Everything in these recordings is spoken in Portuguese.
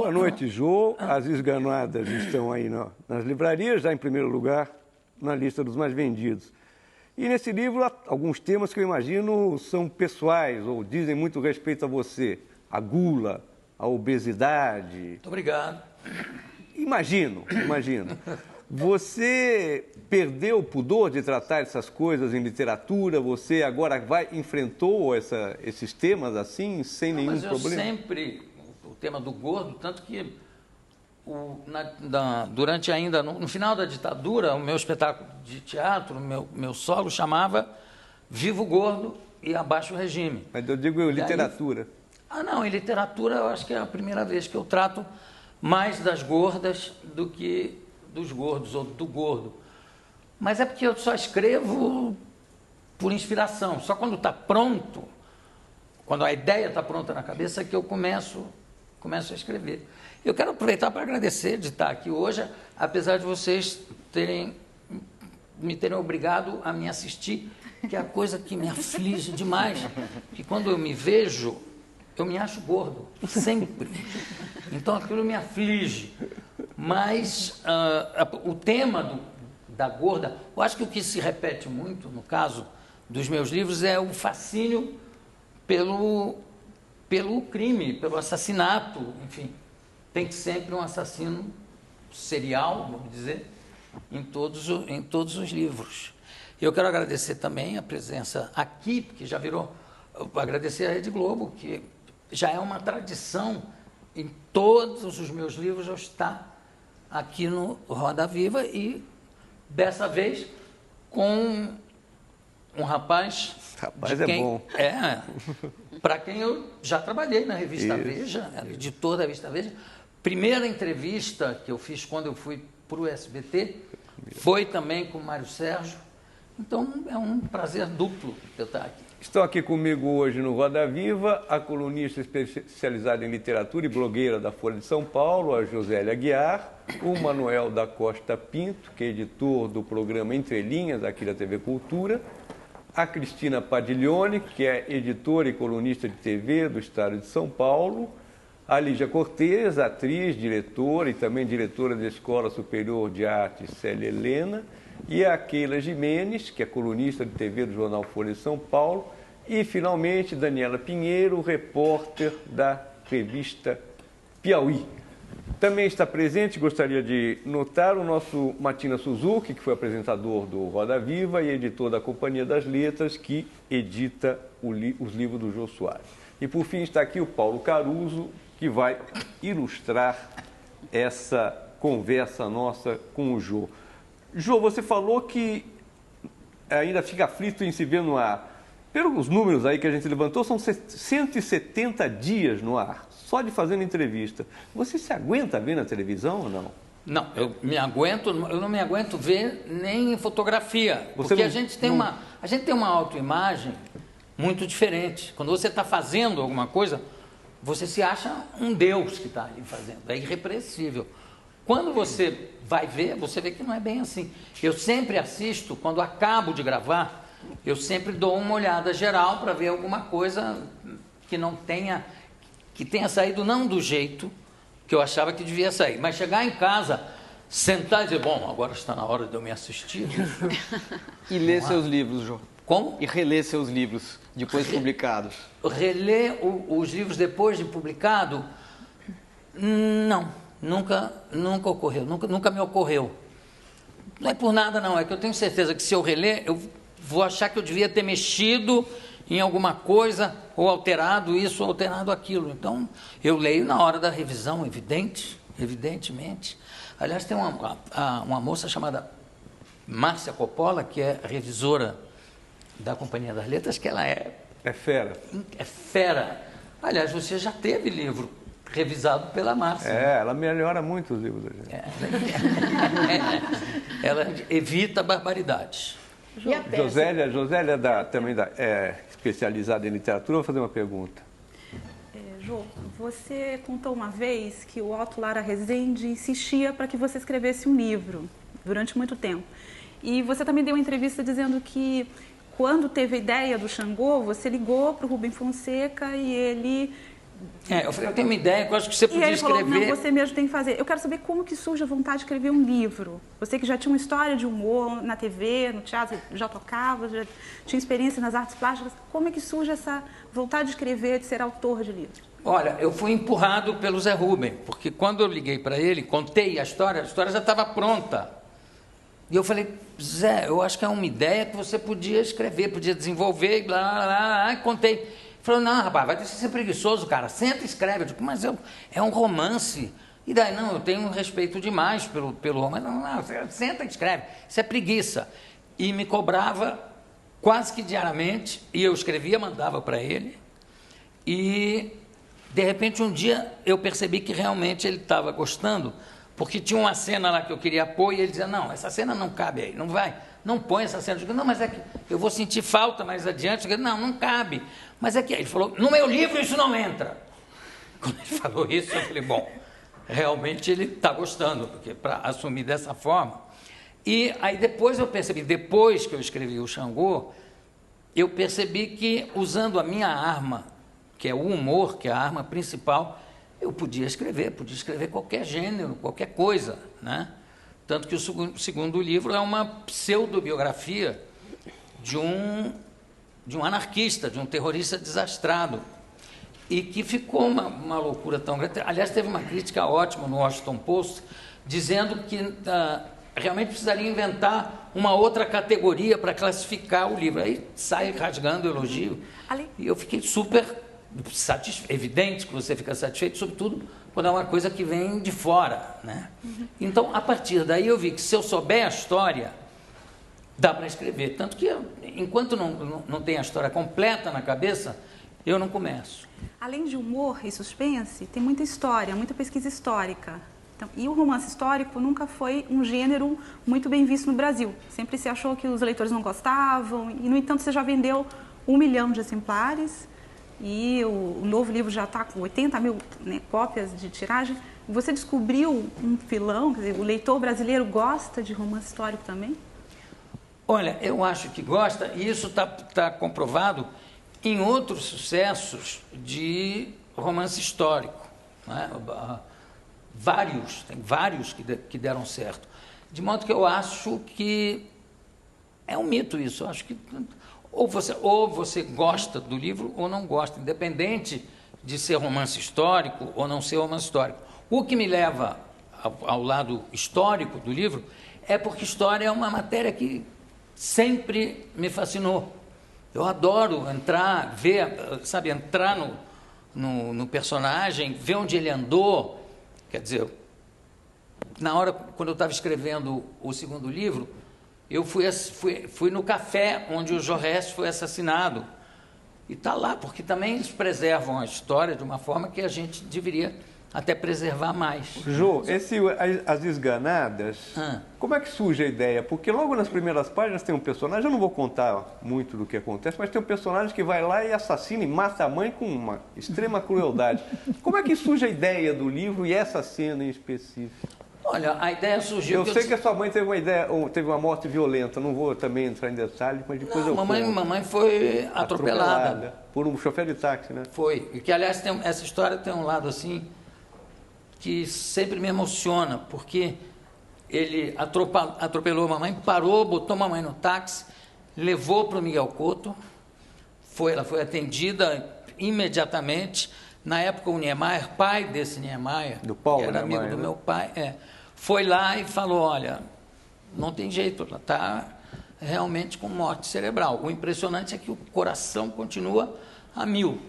Boa noite, Jô. As Esganadas estão aí nas livrarias, já em primeiro lugar na lista dos mais vendidos. E nesse livro há alguns temas que eu imagino são pessoais ou dizem muito respeito a você. A gula, a obesidade. Muito obrigado. Imagino. Você perdeu o pudor de tratar essas coisas em literatura? Você agora enfrentou esses temas assim, sem nenhum problema? Sempre, o tema do gordo, tanto que durante ainda, no final da ditadura, o meu espetáculo de teatro, meu solo chamava Vivo Gordo e Abaixo o Regime. Mas eu digo literatura. Não, em literatura eu acho que é a primeira vez que eu trato mais das gordas do que dos gordos ou do gordo. Mas é porque eu só escrevo por inspiração. Só quando está pronto, quando a ideia está pronta na cabeça, é que eu começo a escrever. Eu quero aproveitar para agradecer de estar aqui hoje, apesar de vocês me terem obrigado a me assistir, que é a coisa que me aflige demais, que quando eu me vejo, eu me acho gordo, sempre. Então aquilo me aflige. Mas o tema da gorda, eu acho que o que se repete muito, no caso dos meus livros, é o fascínio pelo crime, pelo assassinato, enfim. Tem sempre um assassino serial, vamos dizer, em todos os livros. Eu quero agradecer também a presença aqui, porque já virou... Agradecer a Rede Globo, que já é uma tradição em todos os meus livros eu estar aqui no Roda Viva e, dessa vez, com um rapaz... Rapaz, é bom. Para quem eu já trabalhei na revista Veja, era editor da revista Veja. Primeira entrevista que eu fiz quando eu fui para o SBT foi também com o Mário Sérgio. Então, é um prazer duplo eu estar aqui. Estão aqui comigo hoje no Roda Viva a colunista especializada em literatura e blogueira da Folha de São Paulo, a Josélia Aguiar, o Manuel da Costa Pinto, que é editor do programa Entre Linhas, aqui da TV Cultura, a Cristina Padiglione, que é editora e colunista de TV do Estado de São Paulo, a Lígia Cortez, atriz, diretora e também diretora da Escola Superior de Arte Célia Helena, e a Keila Jimenez, que é colunista de TV do jornal Folha de São Paulo, e, finalmente, Daniela Pinheiro, repórter da revista Piauí. Também está presente, gostaria de notar, o nosso Matina Suzuki, que foi apresentador do Roda Viva e editor da Companhia das Letras, que edita os livros do Jô Soares. E, por fim, está aqui o Paulo Caruso, que vai ilustrar essa conversa nossa com o Jô. Jô, você falou que ainda fica aflito em se ver no ar. Pelos números aí que a gente levantou, são 170 dias no ar, só de fazendo entrevista. Você se aguenta ver na televisão ou não? Não, eu não me aguento ver nem em fotografia, porque a gente tem uma autoimagem muito diferente. Quando você está fazendo alguma coisa, você se acha um deus que está ali fazendo, é irrepreensível. Quando você vai ver, você vê que não é bem assim. Eu sempre assisto, quando acabo de gravar, eu sempre dou uma olhada geral para ver alguma coisa que tenha saído não do jeito que eu achava que devia sair. Mas chegar em casa, sentar e dizer, bom, agora está na hora de eu me assistir. E ler seus livros, Jô. Como? E reler seus livros, depois publicados. Reler os livros depois de publicado? Não, nunca ocorreu, nunca me ocorreu. Não é por nada, não, é que eu tenho certeza que se eu reler, eu vou achar que eu devia ter mexido em alguma coisa, ou alterado isso, ou alterado aquilo. Então, eu leio na hora da revisão, evidentemente. Aliás, tem uma moça chamada Márcia Coppola, que é revisora da Companhia das Letras, que ela é fera. É fera. Aliás, você já teve livro revisado pela Márcia. Ela melhora muito os livros da gente. Ela evita barbaridades. Josélia também especializada em literatura, vou fazer uma pergunta. Jô, você contou uma vez que o Otto Lara Rezende insistia para que você escrevesse um livro durante muito tempo. E você também deu uma entrevista dizendo que quando teve a ideia do Xangô, você ligou para o Rubem Fonseca e ele Eu falei, eu tenho uma ideia que eu acho que você podia ele falou, escrever. não, você mesmo tem que fazer. Eu quero saber como que surge a vontade de escrever um livro. Você que já tinha uma história de humor na TV, no teatro, já tocava, já tinha experiência nas artes plásticas. Como é que surge essa vontade de escrever, de ser autor de livros? Olha, eu fui empurrado pelo Zé Rubem, porque quando eu liguei para ele, contei a história já estava pronta. E eu falei, Zé, eu acho que é uma ideia que você podia escrever, podia desenvolver, e blá, blá, blá, e contei. Ele falou, não, rapaz, vai ser preguiçoso, cara, senta e escreve. Eu digo, mas é um romance. E daí, não, eu tenho um respeito demais pelo romance. Não, senta e escreve, isso é preguiça. E me cobrava quase que diariamente, e eu escrevia, mandava para ele, e de repente um dia eu percebi que realmente ele estava gostando, porque tinha uma cena lá que eu queria pôr e ele dizia, não, essa cena não cabe aí, não vai, não põe essa cena. Eu digo, não, mas é que eu vou sentir falta mais adiante. Eu digo, não cabe. Mas é que ele falou, no meu livro isso não entra. Quando ele falou isso, eu falei, bom, realmente ele está gostando, porque para assumir dessa forma. E aí depois eu percebi, depois que eu escrevi o Xangô, eu percebi que usando a minha arma, que é o humor, que é a arma principal, eu podia escrever qualquer gênero, qualquer coisa, né? Tanto que o segundo livro é uma pseudobiografia de um anarquista, de um terrorista desastrado, e que ficou uma loucura tão grande. Aliás, teve uma crítica ótima no Washington Post, dizendo que realmente precisaria inventar uma outra categoria para classificar o livro. Aí sai rasgando o elogio. E eu fiquei super satisfeito. Evidente que você fica satisfeito, sobretudo quando é uma coisa que vem de fora, né? Então, a partir daí eu vi que se eu souber a história, dá para escrever. Tanto que, enquanto não tem a história completa na cabeça, eu não começo. Além de humor e suspense, tem muita história, muita pesquisa histórica. Então, e o romance histórico nunca foi um gênero muito bem visto no Brasil. Sempre se achou que os leitores não gostavam, e, no entanto, você já vendeu 1 milhão de exemplares, e o novo livro já está com 80 mil, né, cópias de tiragem. Você descobriu um filão, quer dizer, o leitor brasileiro gosta de romance histórico também? Olha, eu acho que gosta, e isso está comprovado em outros sucessos de romance histórico, né? Tem vários que deram certo. De modo que eu acho que é um mito isso. Eu acho que ou você gosta do livro ou não gosta, independente de ser romance histórico ou não ser romance histórico. O que me leva ao lado histórico do livro é porque história é uma matéria que sempre me fascinou. Eu adoro entrar, entrar no personagem, ver onde ele andou. Quer dizer, quando eu estava escrevendo o segundo livro, eu fui no café onde o Jaurès foi assassinado. E está lá, porque também eles preservam a história de uma forma que a gente deveria até preservar mais. Jô, As Esganadas, como é que surge a ideia? Porque logo nas primeiras páginas tem um personagem, eu não vou contar muito do que acontece, mas tem um personagem que vai lá e assassina e mata a mãe com uma extrema crueldade. Como é que surge a ideia do livro e essa cena em específico? Olha, a ideia surgiu... Eu sei que a sua mãe teve uma morte violenta, não vou também entrar em detalhes, mas depois mamãe foi atropelada. Por um chofer de táxi, né? Foi, e que aliás essa história tem um lado assim que sempre me emociona, porque ele atropelou a mamãe, parou, botou a mamãe no táxi, levou para o Miguel Couto, ela foi atendida imediatamente. Na época o Niemeyer, pai desse Niemeyer, do Paulo, que era amigo do meu pai, foi lá e falou, olha, não tem jeito, ela está realmente com morte cerebral. O impressionante é que o coração continua a 1000.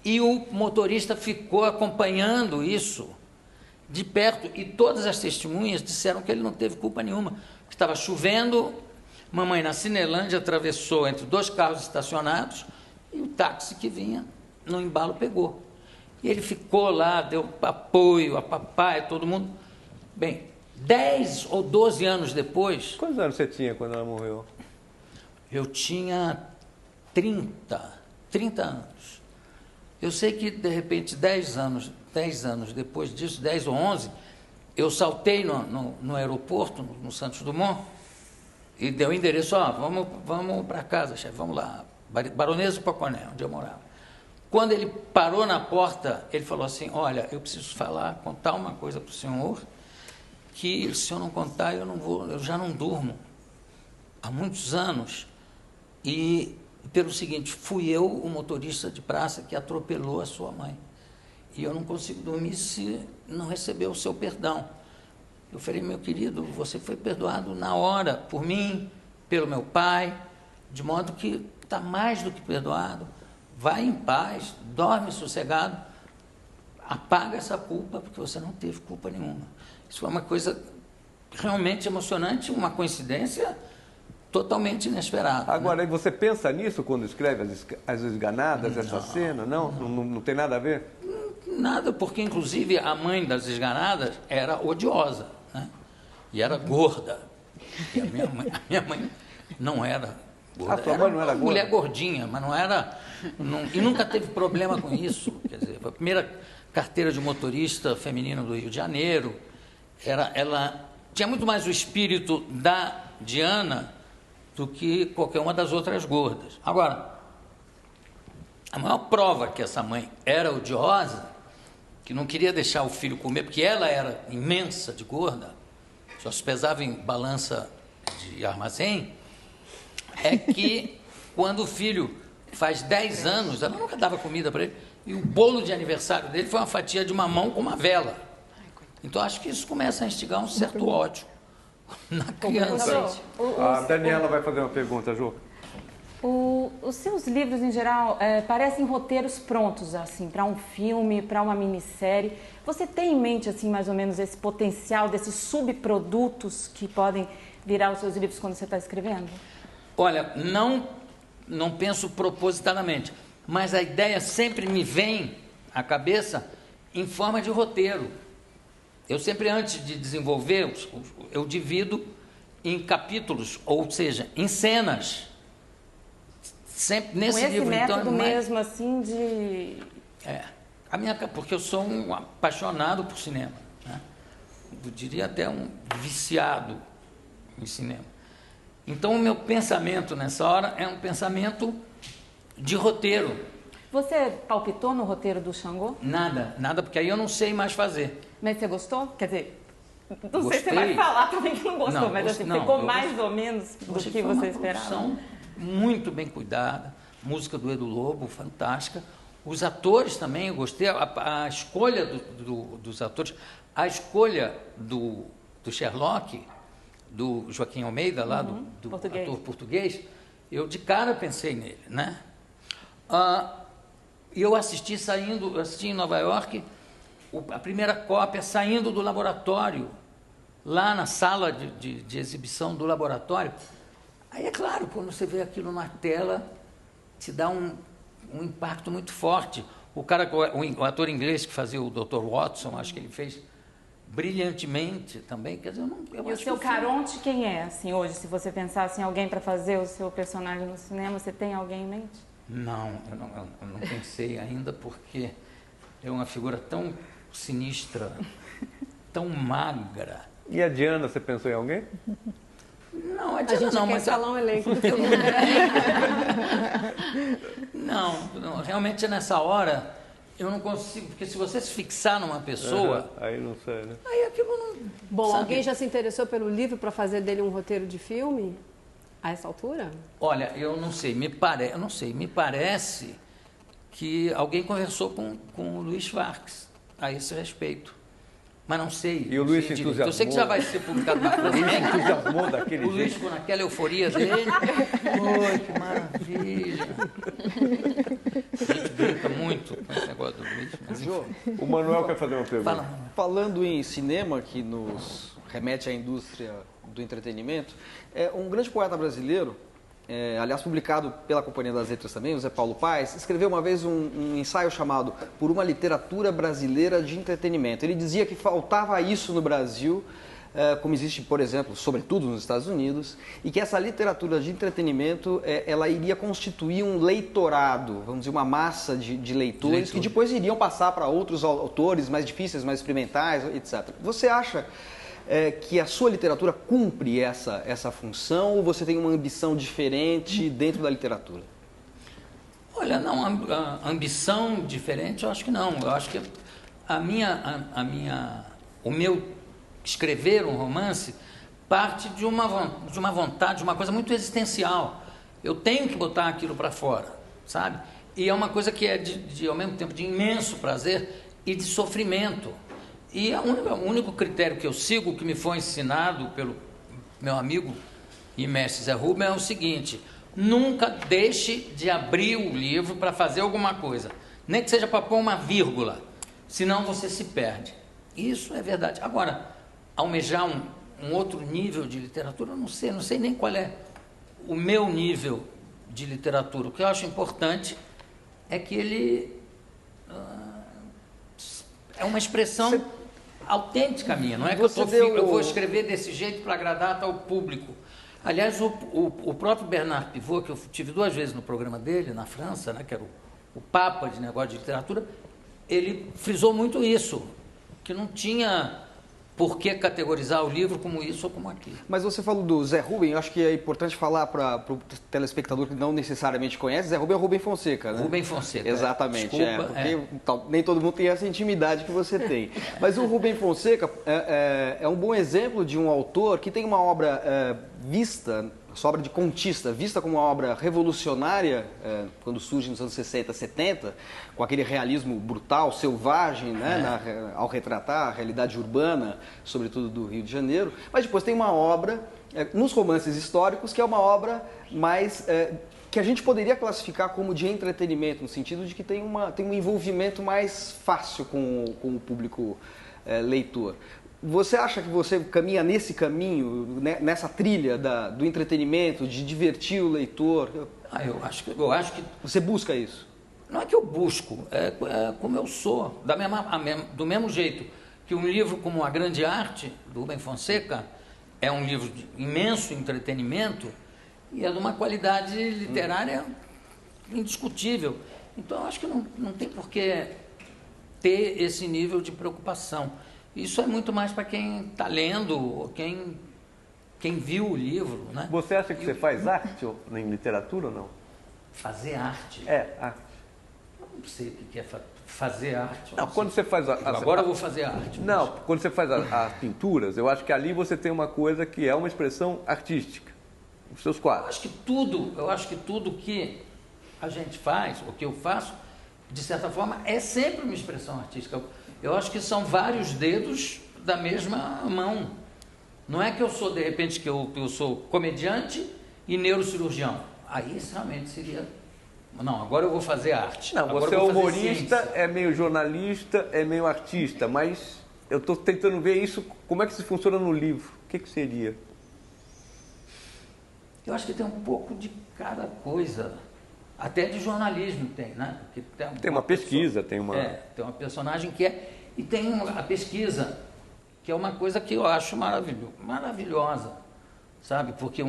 E o motorista ficou acompanhando isso de perto, e todas as testemunhas disseram que ele não teve culpa nenhuma, que estava chovendo, mamãe na Cinelândia atravessou entre 2 carros estacionados e o táxi que vinha no embalo pegou. E ele ficou lá, deu apoio a papai, todo mundo. Bem, 10 ou 12 anos depois... Quantos anos você tinha quando ela morreu? Eu tinha 30 anos. Eu sei que, de repente, 10 anos depois disso, 10 ou 11, eu saltei no aeroporto, no Santos Dumont, e dei o endereço, vamos para casa, chefe, vamos lá, Baronesa do Poconé, onde eu morava. Quando ele parou na porta, ele falou assim, olha, eu preciso contar uma coisa para o senhor, que se eu não contar, eu já não durmo há muitos anos. E pelo seguinte, fui eu o motorista de praça que atropelou a sua mãe. E eu não consigo dormir se não receber o seu perdão. Eu falei, meu querido, você foi perdoado na hora, por mim, pelo meu pai, de modo que está mais do que perdoado. Vai em paz, dorme sossegado, apaga essa culpa, porque você não teve culpa nenhuma. Isso foi uma coisa realmente emocionante, uma coincidência totalmente inesperada. Agora, né? Você pensa nisso quando escreve as esganadas, essa cena? Não tem nada a ver? Nada, porque inclusive a mãe das esganadas era odiosa, né? E era gorda. E a minha mãe não era gorda. A sua mãe não era gorda? Mulher gordinha, mas não era... e nunca teve problema com isso. Quer dizer, foi a primeira carteira de motorista feminina do Rio de Janeiro. Ela tinha muito mais o espírito da Diana do que qualquer uma das outras gordas. Agora, a maior prova que essa mãe era odiosa, que não queria deixar o filho comer, porque ela era imensa de gorda, só se pesava em balança de armazém, é que quando o filho faz 10 anos, ela nunca dava comida para ele, e o bolo de aniversário dele foi uma fatia de mamão com uma vela. Então, acho que isso começa a instigar um certo ódio na criança. A Daniela vai fazer uma pergunta, Jô. Os seus livros, em geral, parecem roteiros prontos, assim, para um filme, para uma minissérie. Você tem em mente, assim, mais ou menos esse potencial desses subprodutos que podem virar os seus livros quando você está escrevendo? Olha, não penso propositadamente, mas a ideia sempre me vem à cabeça em forma de roteiro. Eu sempre, antes de desenvolver, eu divido em capítulos, ou seja, em cenas. Sempre nesse com esse livro, método então, mesmo, assim, de... porque eu sou um apaixonado por cinema, né? Eu diria até um viciado em cinema. Então, o meu pensamento nessa hora é um pensamento de roteiro. Você palpitou no roteiro do Xangô? Nada, porque aí eu não sei mais fazer. Mas você gostou? Quer dizer, não Gostei. sei se você vai falar também que não gostou, Não, mas assim, não, ficou eu mais ou menos do Achei que foi você uma esperava. produção muito bem cuidada, música do Edu Lobo, fantástica. Os atores também, eu gostei, a escolha dos atores, a escolha do Sherlock, do Joaquim Almeida, lá do português. ator português, eu de cara pensei nele, né? E eu assisti em Nova York, a primeira cópia saindo do laboratório, lá na sala de exibição do laboratório. Aí, é claro, quando você vê aquilo na tela, te dá um impacto muito forte. O ator inglês que fazia o Dr. Watson, acho que ele fez brilhantemente também. Quer dizer, eu E o acho seu que o filme- Caronte quem é, assim, hoje? Se você pensasse em alguém para fazer o seu personagem no cinema, você tem alguém em mente? Não, eu não pensei ainda, porque é uma figura tão sinistra, tão magra. E a Diana, você pensou em alguém? Não, A gente não, quer mas falar um elenco do filme. não, realmente nessa hora eu não consigo, porque se você se fixar numa pessoa, Aí não sei, né? aí aquilo não... Bom, sabe? alguém já se interessou pelo livro para fazer dele um roteiro de filme? A essa altura? Olha, eu não sei, me parece que alguém conversou com o Luiz Farx a esse respeito. Mas não sei. E o Luiz sei se direito. Eu sei que entusiasmou. já vai ser publicado na Ele se Flamengo. entusiasmou daquele O Luiz, jeito. com aquela euforia dele. Oi, que maravilha. A gente brinca muito com esse negócio do Luiz. Mas, Jô, O Manuel quer fazer uma pergunta. fala, falando em cinema, que nos remete à indústria do entretenimento, um grande poeta brasileiro, aliás publicado pela Companhia das Letras também, o Zé Paulo Paes, escreveu uma vez um ensaio chamado Por uma Literatura Brasileira de Entretenimento. Ele dizia que faltava isso no Brasil, como existe, por exemplo, sobretudo nos Estados Unidos, e que essa literatura de entretenimento, ela iria constituir um leitorado, vamos dizer, uma massa de leitores que depois iriam passar para outros autores mais difíceis, mais experimentais, etc. Você acha que a sua literatura cumpre essa função ou você tem uma ambição diferente dentro da literatura? Olha, não, a ambição diferente, eu acho que não. Eu acho que o meu escrever um romance parte de uma vontade, de uma coisa muito existencial. Eu tenho que botar aquilo para fora, sabe? E é uma coisa que é ao mesmo tempo de imenso prazer e de sofrimento. E o único critério que eu sigo, que me foi ensinado pelo meu amigo e mestre Zé Rubem, é o seguinte: nunca deixe de abrir o livro para fazer alguma coisa, nem que seja para pôr uma vírgula, senão você se perde. Isso é verdade. Agora, almejar um outro nível de literatura, eu não sei nem qual é o meu nível de literatura. O que eu acho importante é que ele é uma expressão autêntica minha, não é que eu vou escrever desse jeito para agradar tal público. Aliás, o próprio Bernard Pivot, que eu tive 2 vezes no programa dele, na França, né, que era o papa de negócio de literatura, ele frisou muito isso, que não tinha por que categorizar o livro como isso ou como aquilo. Mas você falou do Zé Rubem, eu acho que é importante falar para o telespectador que não necessariamente conhece. Zé Rubem é o Rubem Fonseca, né? Rubem Fonseca. Exatamente, Desculpa, porque nem todo mundo tem essa intimidade que você tem. Mas o Rubem Fonseca é um bom exemplo de um autor que tem uma obra vista, sua obra de contista, vista como uma obra revolucionária, quando surge nos anos 60, 70, com aquele realismo brutal, selvagem, né, ao retratar a realidade urbana, sobretudo do Rio de Janeiro. Mas depois tem uma obra, nos romances históricos, que é uma obra mais... que a gente poderia classificar como de entretenimento, no sentido de que tem um envolvimento mais fácil com o público leitor. Você acha que você caminha nesse caminho, nessa trilha do entretenimento, de divertir o leitor? Eu acho que... Você busca isso? Não é que eu busco, é como eu sou. Do mesmo jeito que um livro como A Grande Arte, do Rubem Fonseca, é um livro de imenso entretenimento e é de uma qualidade literária indiscutível. Então, eu acho que não tem por que ter esse nível de preocupação. Isso é muito mais para quem está lendo, quem viu o livro, né? Você acha que você faz arte em literatura ou não? Fazer arte? Arte. Não sei o que é fazer arte. Não, quando você faz... Agora eu vou fazer arte. Não, quando você faz as pinturas, eu acho que ali você tem uma coisa que é uma expressão artística. Os seus quadros. Eu acho que tudo que a gente faz, o que eu faço, de certa forma, é sempre uma expressão artística. Eu acho que são vários dedos da mesma mão. Não é que eu sou, de repente, que eu sou comediante e neurocirurgião. Aí realmente seria... Não, agora eu vou fazer arte. Não, agora você é humorista, é meio jornalista, é meio artista, mas eu estou tentando ver isso, como é que isso funciona no livro. O que seria? Eu acho que tem um pouco de cada coisa. Até de jornalismo tem, né? Porque tem uma pesquisa, tem uma... tem uma personagem que é... E tem a pesquisa, que é uma coisa que eu acho maravilhosa, sabe? Porque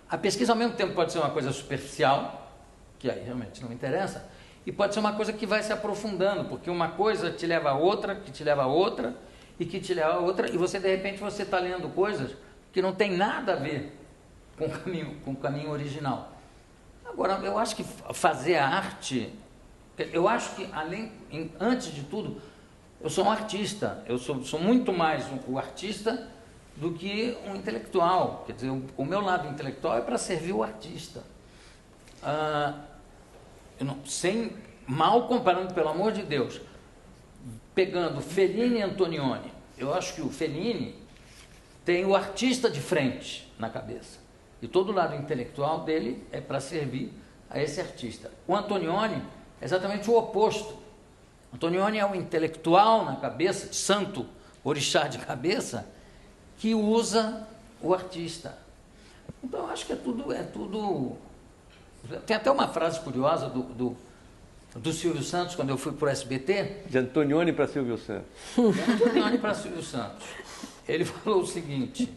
a pesquisa, ao mesmo tempo, pode ser uma coisa superficial, que aí realmente não me interessa, e pode ser uma coisa que vai se aprofundando, porque uma coisa te leva a outra, que te leva a outra, e que te leva a outra, e você, de repente, você está lendo coisas que não tem nada a ver com o caminho original. Agora, eu acho que fazer arte, eu acho que, antes de tudo, eu sou um artista, eu sou muito mais o artista do que um intelectual. Quer dizer, o meu lado intelectual é para servir o artista. Mal comparando, pelo amor de Deus, pegando Fellini e Antonioni, eu acho que o Fellini tem o artista de frente na cabeça. E todo o lado intelectual dele é para servir a esse artista. O Antonioni é exatamente o oposto. Antonioni é um intelectual na cabeça, santo orixá de cabeça, que usa o artista. Então, eu acho que é tudo... Tem até uma frase curiosa do Silvio Santos, quando eu fui para o SBT. De Antonioni para Silvio Santos. De Antonioni para Silvio Santos. Ele falou o seguinte...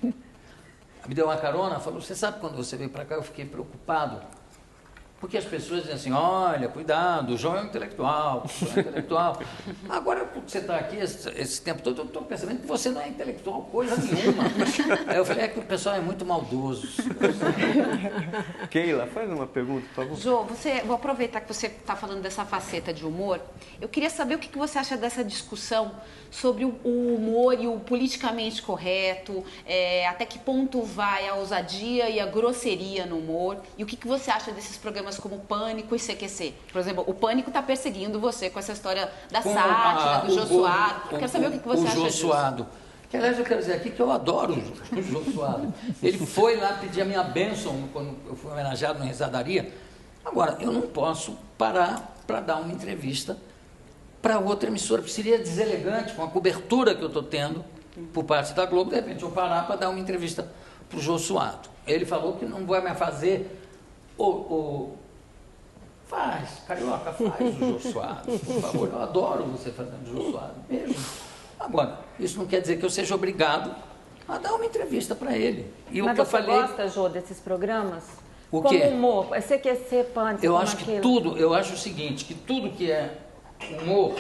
Me deu uma carona, falou, você sabe, quando você veio para cá, eu fiquei preocupado, Porque as pessoas dizem assim, olha, cuidado, o João é um intelectual, o João é um intelectual. Agora, porque você está aqui esse tempo todo, eu estou percebendo que você não é intelectual coisa nenhuma. Aí eu falei, é que o pessoal é muito maldoso. Keila, faz uma pergunta, por favor. Jô, vou aproveitar que você está falando dessa faceta de humor. Eu queria saber o que você acha dessa discussão sobre o humor e o politicamente correto, até que ponto vai a ousadia e a grosseria no humor, e o que você acha desses programas como Pânico e CQC? Por exemplo, o Pânico está perseguindo você com essa história da sátira, do Jô Suado. Quero saber o que você acha disso. O Jô Suado. Que, aliás, eu quero dizer aqui que eu adoro o Jô Suado. Ele foi lá pedir a minha bênção quando eu fui homenageado no Risadaria. Agora, eu não posso parar para dar uma entrevista para outra emissora, porque seria deselegante com a cobertura que eu estou tendo por parte da Globo, de repente eu parar para dar uma entrevista para o Jô Suado. Ele falou que não vai mais fazer Faz, Carioca, faz o Jô Suado, por favor. Eu adoro você fazendo o Jô Suado mesmo. Agora, isso não quer dizer que eu seja obrigado a dar uma entrevista para ele. E Mas o que eu você falei... gosta, Jô, desses programas? O quê? Como humor, CQC, Pânico, Eu como acho que aquilo. tudo, eu acho o seguinte, que tudo que é humor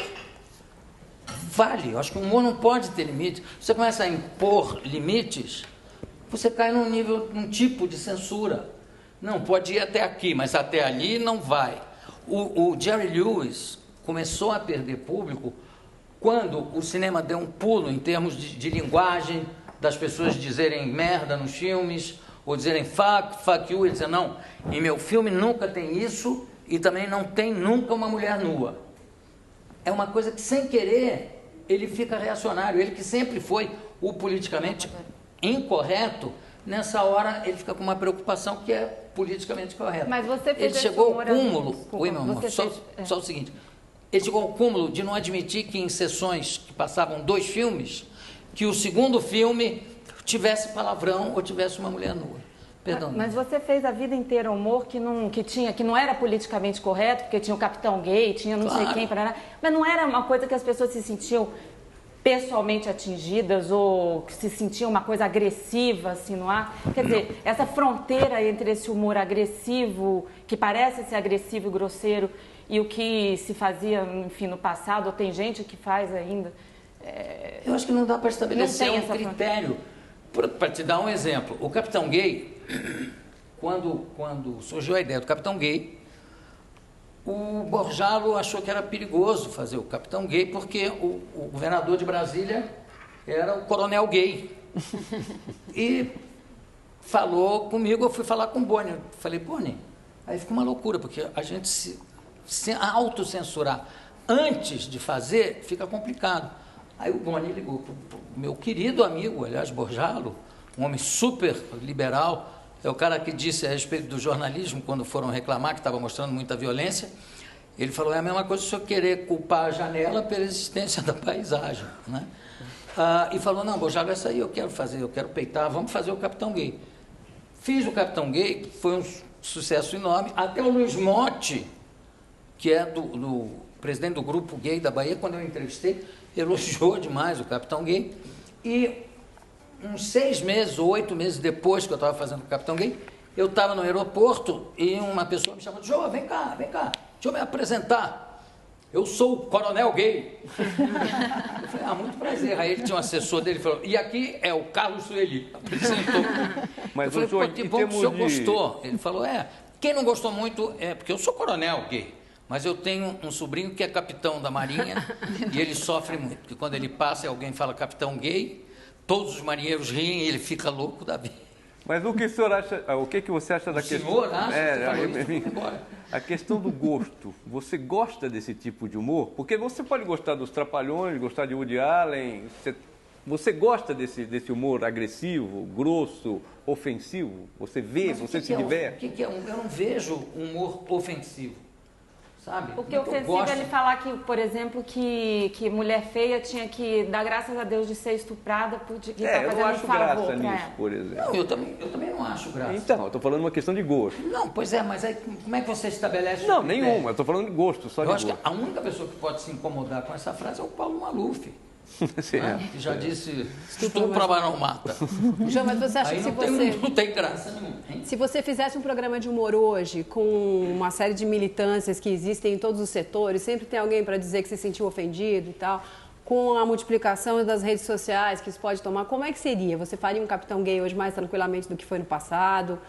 vale. Eu acho que o humor não pode ter limite. Você começa a impor limites, você cai num tipo de censura. Não, pode ir até aqui, mas até ali não vai. O Jerry Lewis começou a perder público quando o cinema deu um pulo em termos de linguagem, das pessoas dizerem merda nos filmes, ou dizerem fuck you, e dizer, não, em meu filme nunca tem isso, e também não tem nunca uma mulher nua. É uma coisa que, sem querer, ele fica reacionário. Ele que sempre foi o politicamente incorreto, nessa hora ele fica com uma preocupação que é politicamente correta. Mas você fez ele esse chegou ao humor, cúmulo... desculpa, Oi, meu amor, só o seguinte... Ele chegou ao cúmulo de não admitir que em sessões que passavam 2 filmes, que o segundo filme tivesse palavrão ou tivesse uma mulher nua. Perdão. Mas você fez a vida inteira humor que não era politicamente correto, porque tinha o Capitão Gay, tinha não sei quem, parará, mas não era uma coisa que as pessoas se sentiam pessoalmente atingidas ou que se sentiam uma coisa agressiva, assim, no ar. Quer dizer, essa fronteira entre esse humor agressivo, que parece ser agressivo e grosseiro, e o que se fazia, enfim, no passado, ou tem gente que faz ainda. Eu acho que não dá para estabelecer um critério. Para te dar um exemplo, o Capitão Gay, quando surgiu a ideia do Capitão Gay, o Borjalo achou que era perigoso fazer o Capitão Gay, porque o governador de Brasília era o Coronel Gay. E falou comigo, eu fui falar com o Boni. Eu falei, Boni, aí fica uma loucura, porque a gente se autocensurar antes de fazer, fica complicado. Aí o Boni ligou para o meu querido amigo, aliás, Borjalo, um homem super liberal, é o cara que disse a respeito do jornalismo, quando foram reclamar que estava mostrando muita violência, ele falou, é a mesma coisa se eu querer culpar a janela pela existência da paisagem, né? E falou, não, Borjalo, essa aí eu quero fazer, eu quero peitar, vamos fazer o Capitão Gay. Fiz o Capitão Gay, foi um sucesso enorme, até o Luiz Motti, que é do presidente do Grupo Gay da Bahia, quando eu entrevistei, elogiou demais o Capitão Gay. E uns 6 meses ou 8 meses depois que eu estava fazendo o Capitão Gay, eu estava no aeroporto e uma pessoa me chamou, Jô, vem cá, deixa eu me apresentar. Eu sou o Coronel Gay. Eu falei, muito prazer. Aí ele tinha um assessor dele e falou, e aqui é o Carlos Sueli. Apresentou. Mas eu falei, que bom que o senhor gostou. Ele falou, quem não gostou muito é porque eu sou Coronel Gay. Mas eu tenho um sobrinho que é capitão da Marinha e ele sofre muito, porque quando ele passa e alguém fala Capitão Gay, todos os marinheiros riem e ele fica louco da vida. Mas o que o senhor acha, o que você acha da questão? O senhor acha? A questão do gosto. Você gosta desse tipo de humor? Porque você pode gostar dos Trapalhões, gostar de Woody Allen. Você gosta desse humor agressivo, grosso, ofensivo? Você vê, você se diverte? O que é? Eu não vejo humor ofensivo. Sabe? O que é ofensivo é ele falar que, por exemplo, que mulher feia tinha que dar graças a Deus de ser estuprada porque está fazendo um favor. Eu não acho graça nisso, por exemplo. Não, eu também não acho graça. Então, eu estou falando uma questão de gosto. Não, pois é, mas aí como é que você estabelece Não, nenhuma, eu estou falando de gosto, só de gosto. Eu acho que a única pessoa que pode se incomodar com essa frase é o Paulo Maluf. Né? Que já disse, estupro não mata. João, mas você acha Aí que não tem graça nenhuma. Hein? se você fizesse um programa de humor hoje, com uma série de militâncias que existem em todos os setores, sempre tem alguém para dizer que se sentiu ofendido e tal, com a multiplicação das redes sociais que isso pode tomar, como é que seria? Você faria um Capitão Gay hoje mais tranquilamente do que foi no passado?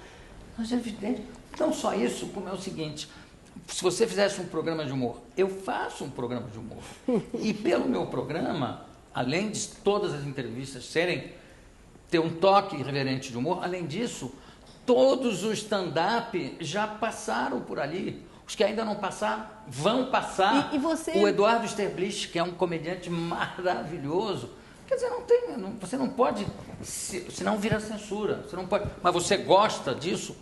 Mas é evidente. Não só isso, como é o seguinte, se você fizesse um programa de humor, eu faço um programa de humor. E pelo meu programa, além de todas as entrevistas ter um toque irreverente de humor, além disso, todos os stand-up já passaram por ali. Os que ainda não passaram, vão passar. E você... O Eduardo Sterblich, que é um comediante maravilhoso. Quer dizer, você não pode, senão vira censura. Você não pode, mas você gosta disso?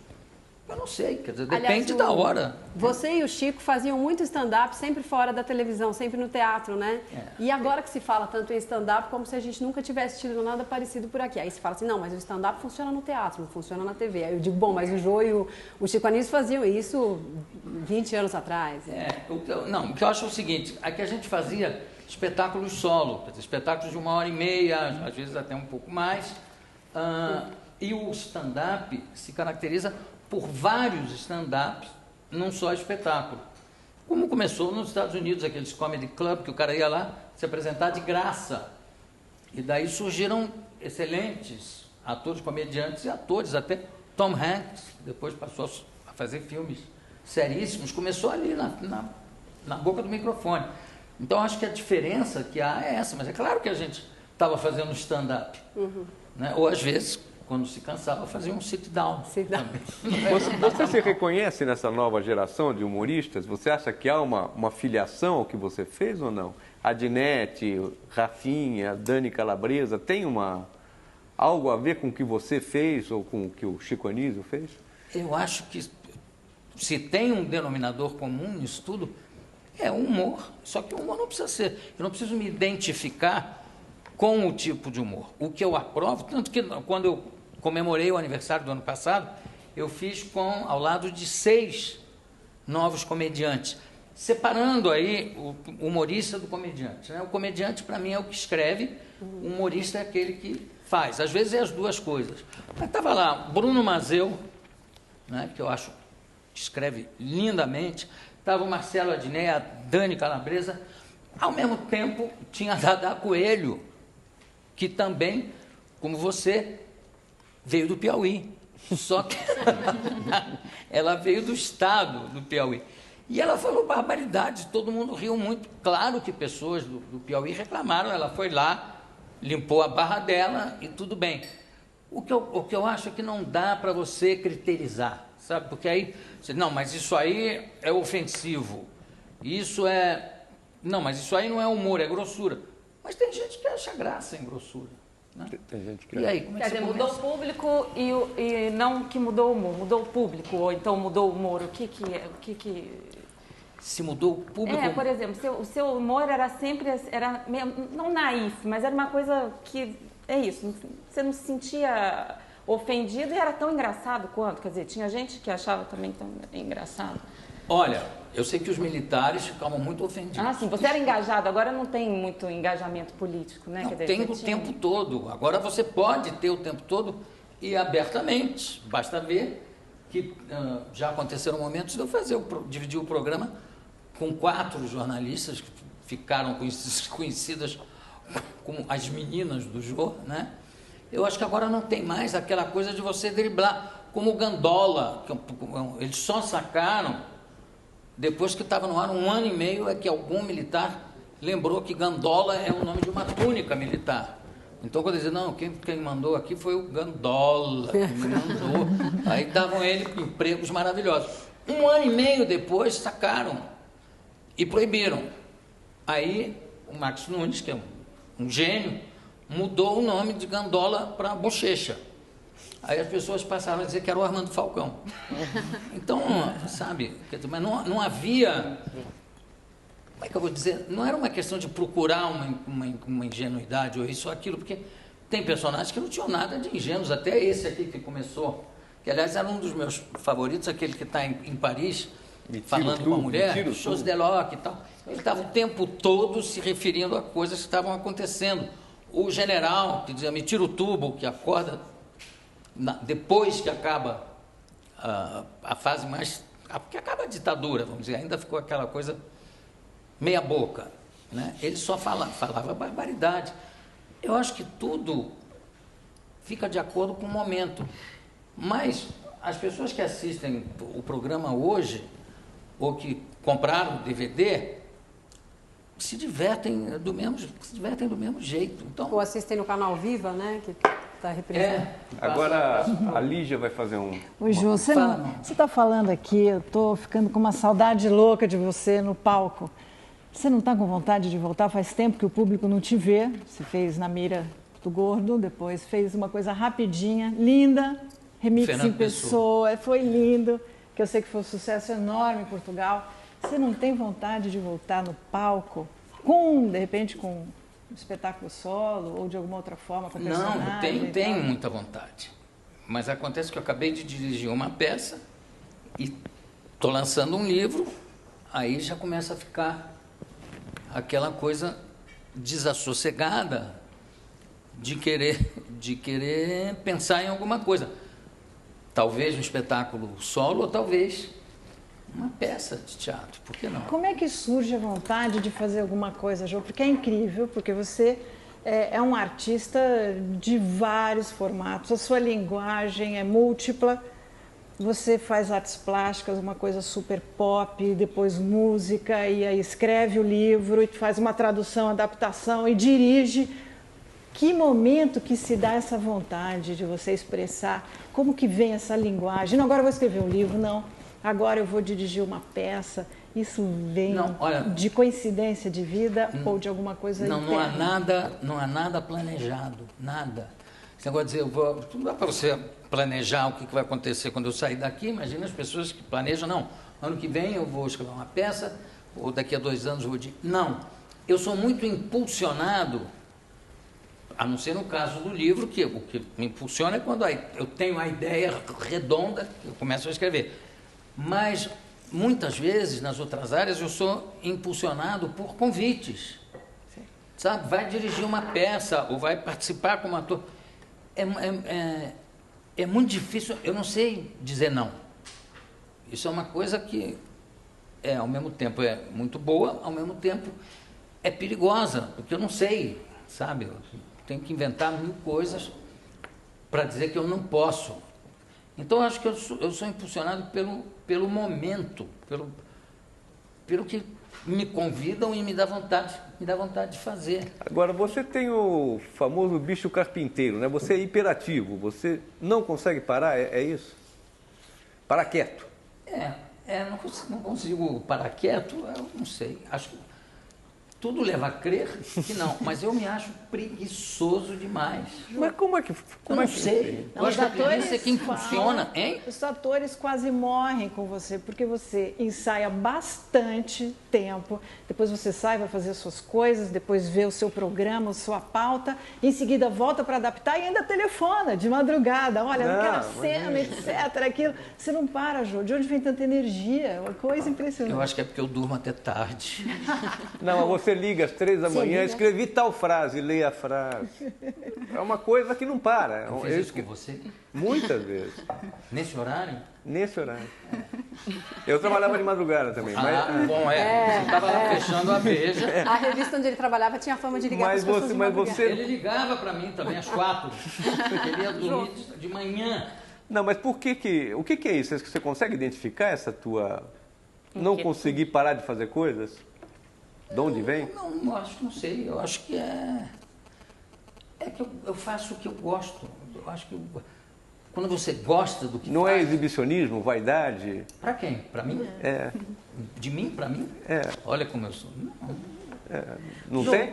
Eu não sei, quer dizer, depende da hora. Você e o Chico faziam muito stand-up sempre fora da televisão, sempre no teatro, né? E agora que se fala tanto em stand-up, como se a gente nunca tivesse tido nada parecido por aqui. Aí se fala assim, não, mas o stand-up funciona no teatro, não funciona na TV. Aí eu digo, bom, mas o Jô e o Chico Anísio faziam isso 20 anos atrás. O que eu acho é o seguinte, aqui a gente fazia espetáculos solo, quer dizer, espetáculos de 1h30, às vezes até um pouco mais. E o stand-up se caracteriza por vários stand-ups num só espetáculo. Como começou nos Estados Unidos, aqueles comedy club, que o cara ia lá se apresentar de graça. E daí surgiram excelentes atores, comediantes e atores, até Tom Hanks, depois passou a fazer filmes seríssimos, começou ali na boca do microfone. Então, acho que a diferença que há é essa, mas é claro que a gente estava fazendo stand-up, né? Ou às vezes, quando se cansava, fazia um sit-down. Você se reconhece nessa nova geração de humoristas? Você acha que há uma filiação ao que você fez ou não? A Dinete, Rafinha, Dani Calabresa, tem algo a ver com o que você fez ou com o que o Chico Anísio fez? Eu acho que se tem um denominador comum nisso tudo, é o humor. Só que o humor não precisa ser. Eu não preciso me identificar com o tipo de humor. O que eu aprovo, tanto que quando eu comemorei o aniversário do ano passado, eu fiz ao lado de 6 novos comediantes, separando aí o humorista do comediante, né? O comediante, para mim, é o que escreve, o humorista é aquele que faz. Às vezes é as duas coisas. Mas estava lá Bruno Mazeu, né, que eu acho que escreve lindamente, estava o Marcelo Adnet, a Dani Calabresa, ao mesmo tempo tinha a Dada Coelho, que também, como você, veio do Piauí. Só que ela veio do estado do Piauí. E ela falou barbaridades, todo mundo riu muito. Claro que pessoas do Piauí reclamaram, ela foi lá, limpou a barra dela e tudo bem. O que eu acho é que não dá para você criterizar, sabe? Porque aí, você, não, mas isso aí é ofensivo. Não, mas isso aí não é humor, é grossura. Mas tem gente que acha graça em grossura. Né? Tem gente que... E aí, como é que Quer dizer, mudou o público e não que mudou o humor, mudou o público, ou então mudou o humor, o que se mudou o público... por exemplo, o seu humor era sempre, meio, não naif, mas era uma coisa que, é isso, você não se sentia ofendido e era tão engraçado quanto, quer dizer, tinha gente que achava também tão engraçado. Olha, eu sei que os militares ficavam muito ofendidos. Ah, sim, você era engajado, agora não tem muito engajamento político, né? Não, quer dizer, tem o tempo todo. Agora você pode ter o tempo todo e abertamente. Basta ver que já aconteceram momentos de eu dividir o programa com 4 jornalistas que ficaram conhecidas como as meninas do Jô, né? Eu acho que agora não tem mais aquela coisa de você driblar, como o Gandola, que eles só sacaram depois que estava no ar 1 ano e meio, é que algum militar lembrou que Gandola é o nome de uma túnica militar. Então, quando dizia, não, quem mandou aqui foi o Gandola, que me mandou. Aí davam ele empregos maravilhosos. 1 ano e meio depois, sacaram e proibiram. Aí, o Marcos Nunes, que é um gênio, mudou o nome de Gandola para Bochecha. Aí as pessoas passaram a dizer que era o Armando Falcão. Então, sabe, mas não havia... Como é que eu vou dizer? Não era uma questão de procurar uma ingenuidade ou isso ou aquilo, porque tem personagens que não tinham nada de ingênuos, até esse aqui que começou, que aliás era um dos meus favoritos, aquele que está em Paris, falando com a mulher, shows de Locke e tal. Ele estava o tempo todo se referindo a coisas que estavam acontecendo. O general, que dizia, me tira o tubo, que acorda depois que acaba a fase mais... que acaba a ditadura, vamos dizer, ainda ficou aquela coisa meia boca, né? Ele só falava barbaridade. Eu acho que tudo fica de acordo com o momento. Mas as pessoas que assistem o programa hoje, ou que compraram o DVD, se divertem do mesmo jeito. Então, Ou assistem no canal Viva, né? Que está representando. Agora a Lígia vai fazer um... Oi, Ju, você está falando aqui, eu estou ficando com uma saudade louca de você no palco. Você não está com vontade de voltar? Faz tempo que o público não te vê. Você fez Na Mira do Gordo, depois fez uma coisa rapidinha, linda, remix Fernando em Pessoa, foi lindo, que eu sei que foi um sucesso enorme em Portugal. Você não tem vontade de voltar no palco, de repente, com um espetáculo solo ou de alguma outra forma com personagem? Não, tenho muita vontade. Mas acontece que eu acabei de dirigir uma peça e estou lançando um livro, aí já começa a ficar aquela coisa desassossegada de querer pensar em alguma coisa. Talvez um espetáculo solo ou talvez uma peça de teatro, por que não? Como é que surge a vontade de fazer alguma coisa, Jô? Porque é incrível, porque você é um artista de vários formatos, a sua linguagem é múltipla, você faz artes plásticas, uma coisa super pop, depois música, e aí escreve o livro, e faz uma tradução, adaptação e dirige. Que momento que se dá essa vontade de você expressar? Como que vem essa linguagem? Não, agora eu vou escrever um livro, não. Agora eu vou dirigir uma peça. Isso vem de coincidência de vida ou de alguma coisa interna? Não há nada planejado, nada. Esse negócio de dizer, não dá para você planejar o que vai acontecer quando eu sair daqui. Imagina as pessoas que planejam, não, ano que vem eu vou escrever uma peça, ou daqui a 2 anos eu vou... Não, eu sou muito impulsionado, a não ser no caso do livro, que o que me impulsiona é quando eu tenho a ideia redonda, eu começo a escrever. Mas, muitas vezes, nas outras áreas, eu sou impulsionado por convites. Sabe? Vai dirigir uma peça ou vai participar como ator. É muito difícil, eu não sei dizer não. Isso é uma coisa que, ao mesmo tempo, é muito boa, ao mesmo tempo é perigosa, porque eu não sei, sabe? Eu tenho que inventar 1000 coisas para dizer que eu não posso. Então, eu acho que eu sou impulsionado pelo momento, pelo que me convidam e me dá vontade de fazer. Agora, você tem o famoso bicho carpinteiro, né? Você é hiperativo, você não consegue parar, é isso? Parar quieto. Não consigo parar quieto, eu não sei. Acho que tudo leva a crer que não, mas eu me acho preguiçoso demais. Mas como é que... Eu não sei. Eu acho que a preguiça é quem funciona, hein? Os atores quase morrem com você, porque você ensaia bastante tempo, depois você sai, vai fazer suas coisas, depois vê o seu programa, a sua pauta, em seguida volta para adaptar e ainda telefona de madrugada. Olha, aquela cena, etc, aquilo. Você não para, Jô. De onde vem tanta energia? É uma coisa impressionante. Eu acho que é porque eu durmo até tarde. Não, você liga às 3 da manhã, escrevi tal frase, leia a frase. É uma coisa que não para. Eu fiz isso com você? Muitas vezes. Nesse horário? Nesse horário. Eu trabalhava de madrugada também. Você estava lá fechando a Veja. A revista onde ele trabalhava tinha a fama de ligar para as pessoas de madrugada. Ele ligava para mim também às 4. Ele ia dormir de manhã. Não, mas o que é isso? Você consegue identificar essa tua... Não conseguir parar de fazer coisas? De onde vem? Não sei. Eu acho que é que eu faço o que eu gosto. Eu acho que quando você gosta do que não faz... é exibicionismo, vaidade? Para quem? Para mim? De mim para mim? Olha como eu sou. Não tem?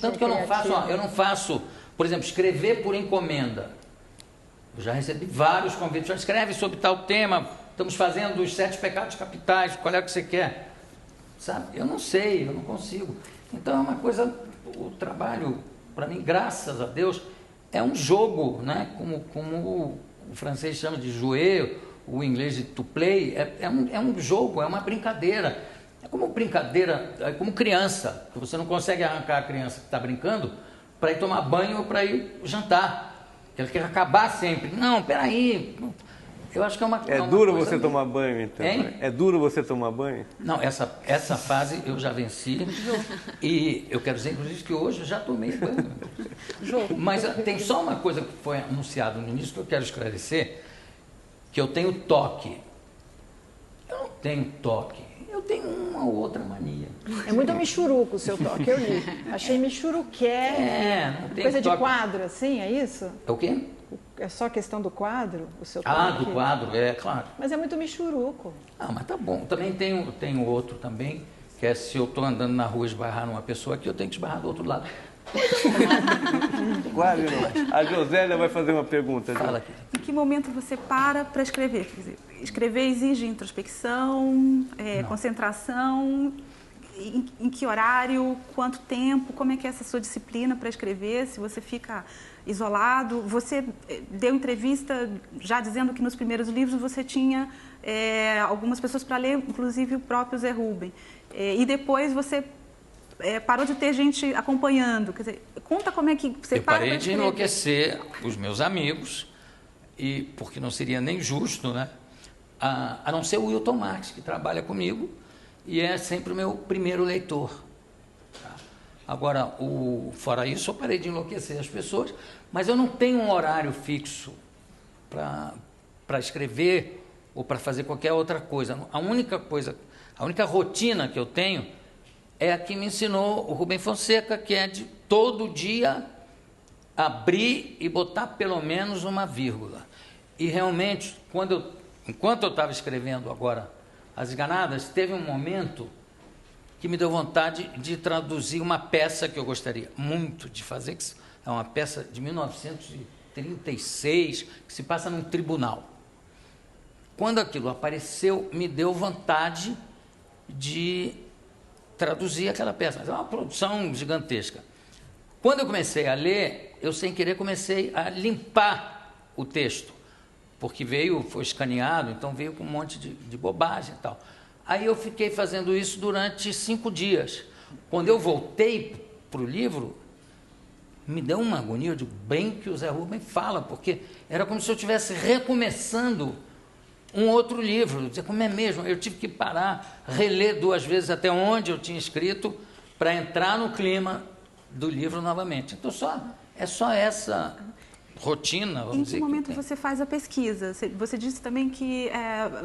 Tanto que eu não faço, por exemplo, escrever por encomenda. Eu já recebi vários convites. Já escreve sobre tal tema. Estamos fazendo os 7 pecados capitais. Qual é o que você quer? Sabe? Eu não sei, eu não consigo. Então é uma coisa, o trabalho, para mim, graças a Deus, é um jogo, né? Como o francês chama de jouer, o inglês de to play, é um jogo, é uma brincadeira. É como brincadeira, é como criança. Você não consegue arrancar a criança que está brincando para ir tomar banho ou para ir jantar. Ela quer acabar sempre. Não, peraí. Eu acho que é uma É duro você tomar banho, então? Hein? É duro você tomar banho? Não, essa fase eu já venci. E eu quero dizer, inclusive, que hoje eu já tomei banho. Mas tem só uma coisa que foi anunciado no início que eu quero esclarecer, que eu tenho toque. Eu não tenho toque. Eu tenho uma ou outra mania. É muito michuruco o seu toque, eu li. Achei michuruqué. Não tem coisa toque. de quadro, assim, é isso? É o quê? É só questão do quadro, o seu toque? Ah, do quadro, claro. Mas é muito michuruco. Ah, mas tá bom. Também tenho outro também, que é se eu estou andando na rua e esbarrar numa pessoa aqui, eu tenho que esbarrar do outro lado. Quase não. A Josélia vai fazer uma pergunta. Fala aqui. Em que momento você para escrever? Quer dizer, escrever exige introspecção, concentração, em que horário, quanto tempo, como é que é essa sua disciplina para escrever, se você fica isolado. Você deu entrevista já dizendo que nos primeiros livros você tinha algumas pessoas para ler, inclusive o próprio Zé Rubem. E depois você parou de ter gente acompanhando. Quer dizer, conta como é que você Eu parei de enlouquecer os meus amigos, e porque não seria nem justo, né? A não ser o Wilton Marques, que trabalha comigo e é sempre o meu primeiro leitor. Tá? Agora, fora isso, eu parei de enlouquecer as pessoas, mas eu não tenho um horário fixo para escrever ou para fazer qualquer outra coisa. A única rotina que eu tenho é a que me ensinou o Rubem Fonseca, que é de todo dia abrir e botar pelo menos uma vírgula. E realmente, enquanto eu estava escrevendo agora As Esganadas, teve um momento que me deu vontade de traduzir uma peça que eu gostaria muito de fazer, que é uma peça de 1936, que se passa num tribunal. Quando aquilo apareceu, me deu vontade de traduzir aquela peça, mas é uma produção gigantesca. Quando eu comecei a ler, eu sem querer comecei a limpar o texto, porque foi escaneado, então veio com um monte de bobagem e tal. Aí eu fiquei fazendo isso durante 5 dias. Quando eu voltei para o livro, me deu uma agonia, eu digo, bem que o Zé Rubem fala, porque era como se eu estivesse recomeçando um outro livro. Como é mesmo? Eu tive que parar, reler 2 vezes até onde eu tinha escrito, para entrar no clima do livro novamente. Então, é só essa rotina, vamos dizer. Em que momento você faz a pesquisa? Você disse também que,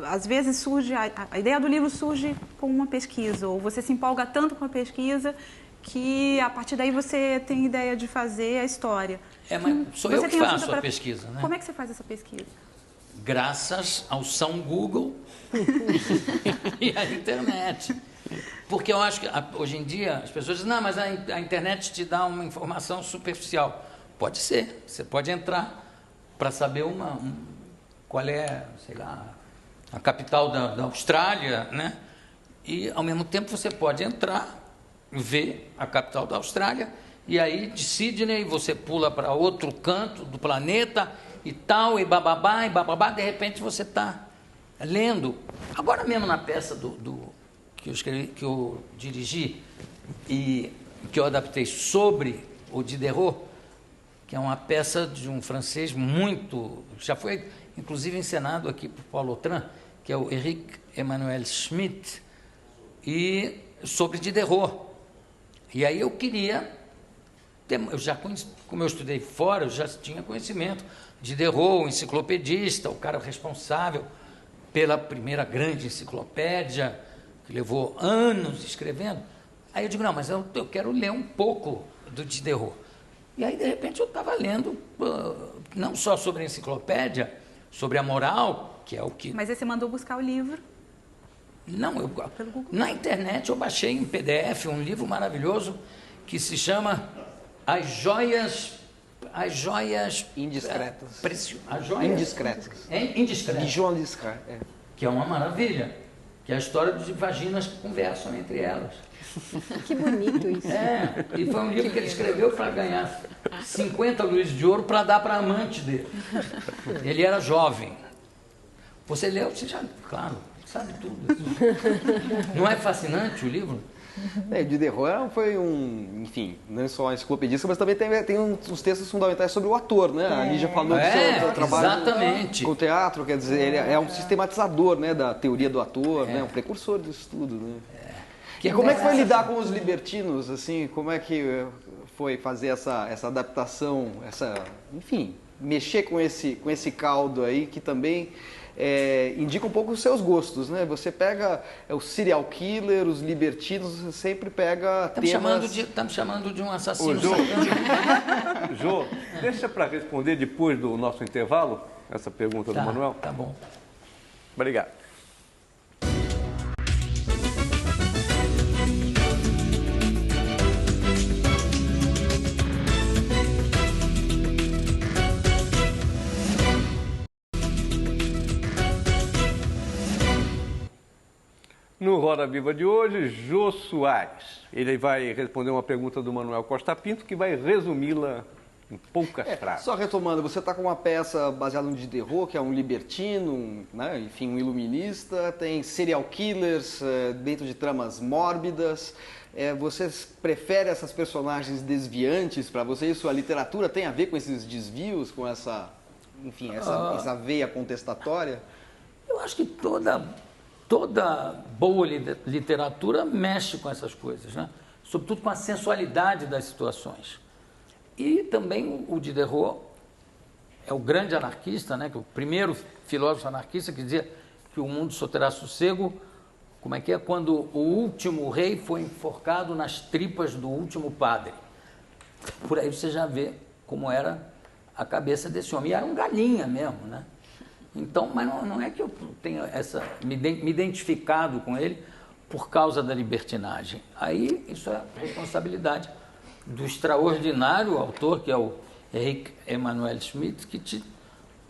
às vezes, surge a ideia do livro surge com uma pesquisa, ou você se empolga tanto com a pesquisa que, a partir daí, você tem ideia de fazer a história. Mas sou eu que faço a pesquisa, né? Como é que você faz essa pesquisa? Graças ao São Google e à internet. Porque eu acho que hoje em dia as pessoas dizem, não, mas a internet te dá uma informação superficial. Pode ser, você pode entrar para saber qual é, sei lá, a capital da Austrália, né? E ao mesmo tempo você pode entrar, ver a capital da Austrália, e aí de Sydney você pula para outro canto do planeta e tal, e bababá, de repente você está lendo. Agora mesmo na peça que eu escrevi, que eu dirigi e que eu adaptei sobre o Diderot, que é uma peça de um francês já foi inclusive encenado aqui por Paulo Autran, que é o Henrique Emmanuel Schmitt, e sobre Diderot. E aí eu queria, como eu estudei fora, eu já tinha conhecimento. Diderot, o enciclopedista, o cara responsável pela primeira grande enciclopédia, que levou anos escrevendo. Aí eu digo, não, mas eu quero ler um pouco do Diderot. E aí, de repente, eu estava lendo, não só sobre a enciclopédia, sobre a moral, que é o que... Mas aí você mandou buscar o livro? Não, na internet eu baixei em PDF um livro maravilhoso que se chama As Joias indiscretas. As joias Indiscretas. Indiscretas. De João Liscar. Que é uma maravilha. Que é a história de vaginas que conversam entre elas. Que bonito isso. E foi um livro que ele escreveu para ganhar 50 luíses de ouro para dar para a amante dele. Ele era jovem. Você leu, você já, claro, sabe tudo. Não é fascinante o livro? Diderot foi enfim, não só enciclopedista, mas também tem uns textos fundamentais sobre o ator, né? A Lígia falou do seu trabalho com o teatro, quer dizer, ele é um sistematizador, né, da teoria do ator, né? Um precursor disso tudo, né? E como é que foi lidar com os libertinos, assim, como é que foi fazer essa adaptação, enfim, mexer com esse caldo aí que também indica um pouco os seus gostos, né? Você pega o serial killer, os libertinos, você sempre pega temas... Estamos chamando de um assassino. Jô, deixa para responder depois do nosso intervalo, essa pergunta do Manuel. Tá bom. Obrigado. No Roda Viva de hoje, Jô Soares. Ele vai responder uma pergunta do Manuel Costa Pinto, que vai resumi-la em poucas frases. Só retomando, você está com uma peça baseada no Diderot, que é um libertino, né? Enfim, um iluminista, tem serial killers dentro de tramas mórbidas. Vocês preferem essas personagens desviantes para vocês? Sua literatura tem a ver com esses desvios, com essa veia contestatória? Eu acho que toda boa literatura mexe com essas coisas, né? Sobretudo com a sensualidade das situações. E também o Diderot é o grande anarquista, né? Que é o primeiro filósofo anarquista que dizia que o mundo só terá sossego, quando o último rei foi enforcado nas tripas do último padre. Por aí você já vê como era a cabeça desse homem. E era um galinha mesmo, né? Então, mas não é que eu tenha me identificado com ele por causa da libertinagem. Aí isso é responsabilidade do extraordinário autor, que é o Henrique Emanuel Schmitt, que te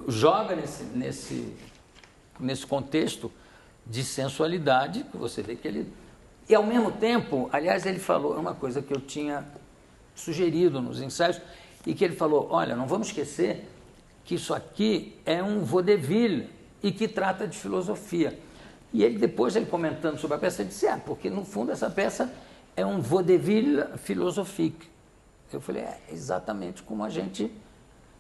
joga nesse contexto de sensualidade, que você vê que ele... E ao mesmo tempo, aliás, ele falou uma coisa que eu tinha sugerido nos ensaios, e que ele falou, olha, não vamos esquecer que isso aqui é um vaudeville e que trata de filosofia. E ele depois, comentando sobre a peça, ele disse, porque no fundo essa peça é um vaudeville philosophique. Eu falei, exatamente como a gente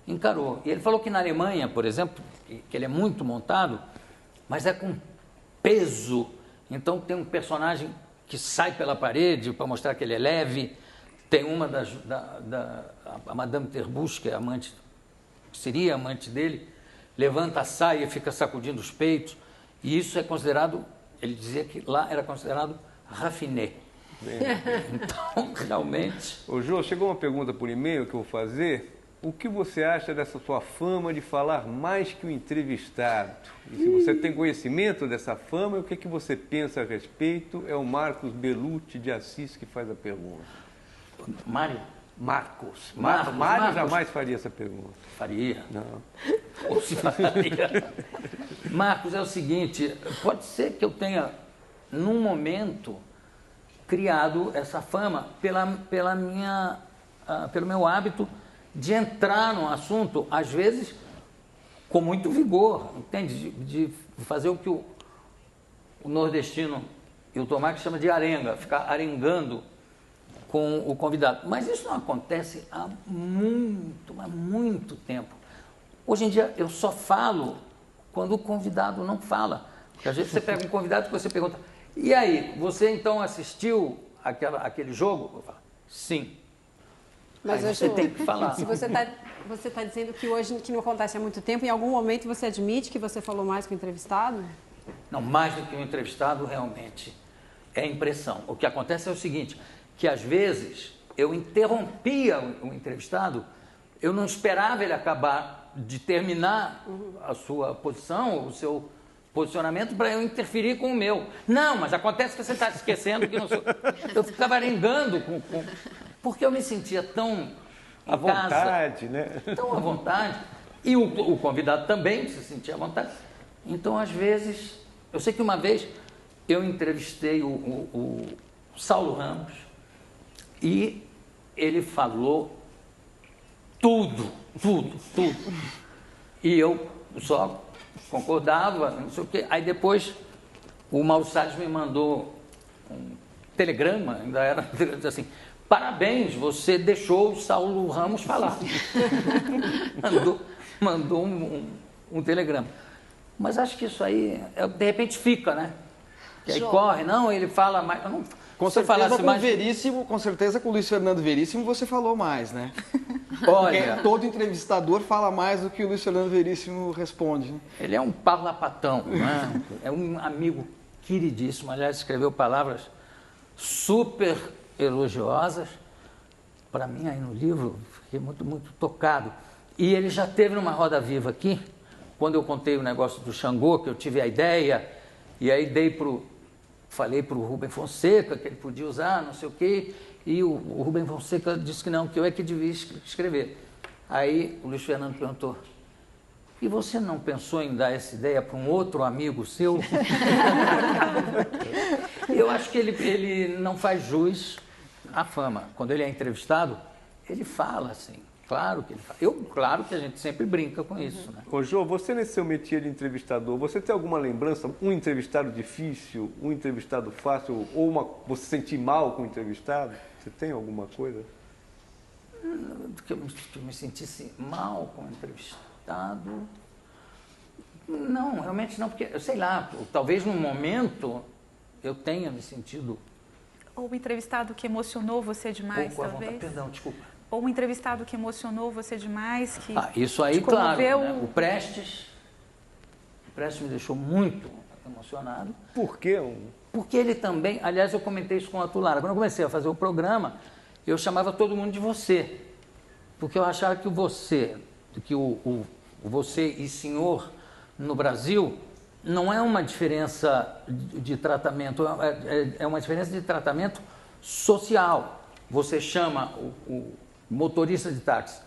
encarou. E ele falou que na Alemanha, por exemplo, que ele é muito montado, mas é com peso. Então tem um personagem que sai pela parede para mostrar que ele é leve. Tem uma a Madame Terbuch, que é amante, seria amante dele, levanta a saia e fica sacudindo os peitos. E isso é considerado, ele dizia que lá era considerado raffiné. Então, realmente... Ô, Jô, chegou uma pergunta por e-mail que eu vou fazer. O que você acha dessa sua fama de falar mais que o entrevistado? E se você tem conhecimento dessa fama, o que você pensa a respeito? É o Marcos Belucci de Assis que faz a pergunta. Marcos jamais faria essa pergunta. Faria? Não. Ou se faria. Marcos, é o seguinte, pode ser que eu tenha, num momento, criado essa fama pelo meu hábito de entrar num assunto, às vezes, com muito vigor, entende? De fazer o que o nordestino e o Tomás chama de arenga, ficar arengando com o convidado. Mas isso não acontece há muito tempo. Hoje em dia, eu só falo quando o convidado não fala. Porque às vezes você pega um convidado e você pergunta, e aí, você então assistiu aquele jogo? Eu falo, sim. Mas aí você tem que falar. Se você está dizendo que hoje que não acontece há muito tempo, em algum momento você admite que você falou mais que o entrevistado? Não, mais do que o entrevistado, realmente, é impressão. O que acontece é o seguinte, que às vezes eu interrompia o entrevistado, eu não esperava ele acabar de terminar a sua posição, o seu posicionamento, para eu interferir com o meu. Não, mas acontece que você está esquecendo que não sou... Eu ficava arengando porque eu me sentia tão à vontade, né? Tão à vontade. E o convidado também se sentia à vontade. Então, às vezes... Eu sei que uma vez eu entrevistei o Saulo Ramos e ele falou tudo. E eu só concordava, não sei o quê. Aí depois o Mauro Salles me mandou um telegrama, ainda era assim, parabéns, você deixou o Saulo Ramos falar. mandou um telegrama. Mas acho que isso aí, de repente fica, né? Que aí corre, não, ele fala mais. Eu não, com certeza com Veríssimo, com certeza com o Luiz Fernando Veríssimo você falou mais, né? Olha, porque todo entrevistador fala mais do que o Luiz Fernando Veríssimo responde. Né? Ele é um parlapatão, né? É um amigo queridíssimo, aliás, escreveu palavras super elogiosas para mim aí no livro, fiquei muito, muito tocado. E ele já teve numa Roda Viva aqui, quando eu contei o negócio do Xangô, que eu tive a ideia, e aí falei para o Rubem Fonseca que ele podia usar, não sei o quê, e o Rubem Fonseca disse que não, que eu é que devia escrever. Aí o Luiz Fernando perguntou, e você não pensou em dar essa ideia para um outro amigo seu? Eu acho que ele não faz jus à fama. Quando ele é entrevistado, ele fala assim. Claro que ele fala. Claro que a gente sempre brinca com isso, né? Ô, Jô, você nesse seu métier de entrevistador, você tem alguma lembrança, um entrevistado difícil, um entrevistado fácil, ou você sentir mal com o entrevistado? Você tem alguma coisa? Que eu me sentisse mal com o entrevistado? Não, realmente não, porque, sei lá, talvez num momento eu tenha me sentido... Ou um entrevistado que emocionou você demais, talvez? Perdão, desculpa. Ou um entrevistado que emocionou você demais, que isso aí, claro. Né? O Prestes me deixou muito emocionado. Por quê? Porque ele também, aliás, eu comentei isso com a Tulara. Quando eu comecei a fazer o programa, eu chamava todo mundo de você. Porque eu achava que o você e senhor no Brasil não é uma diferença de tratamento, é uma diferença de tratamento social. Você chama o motorista de táxi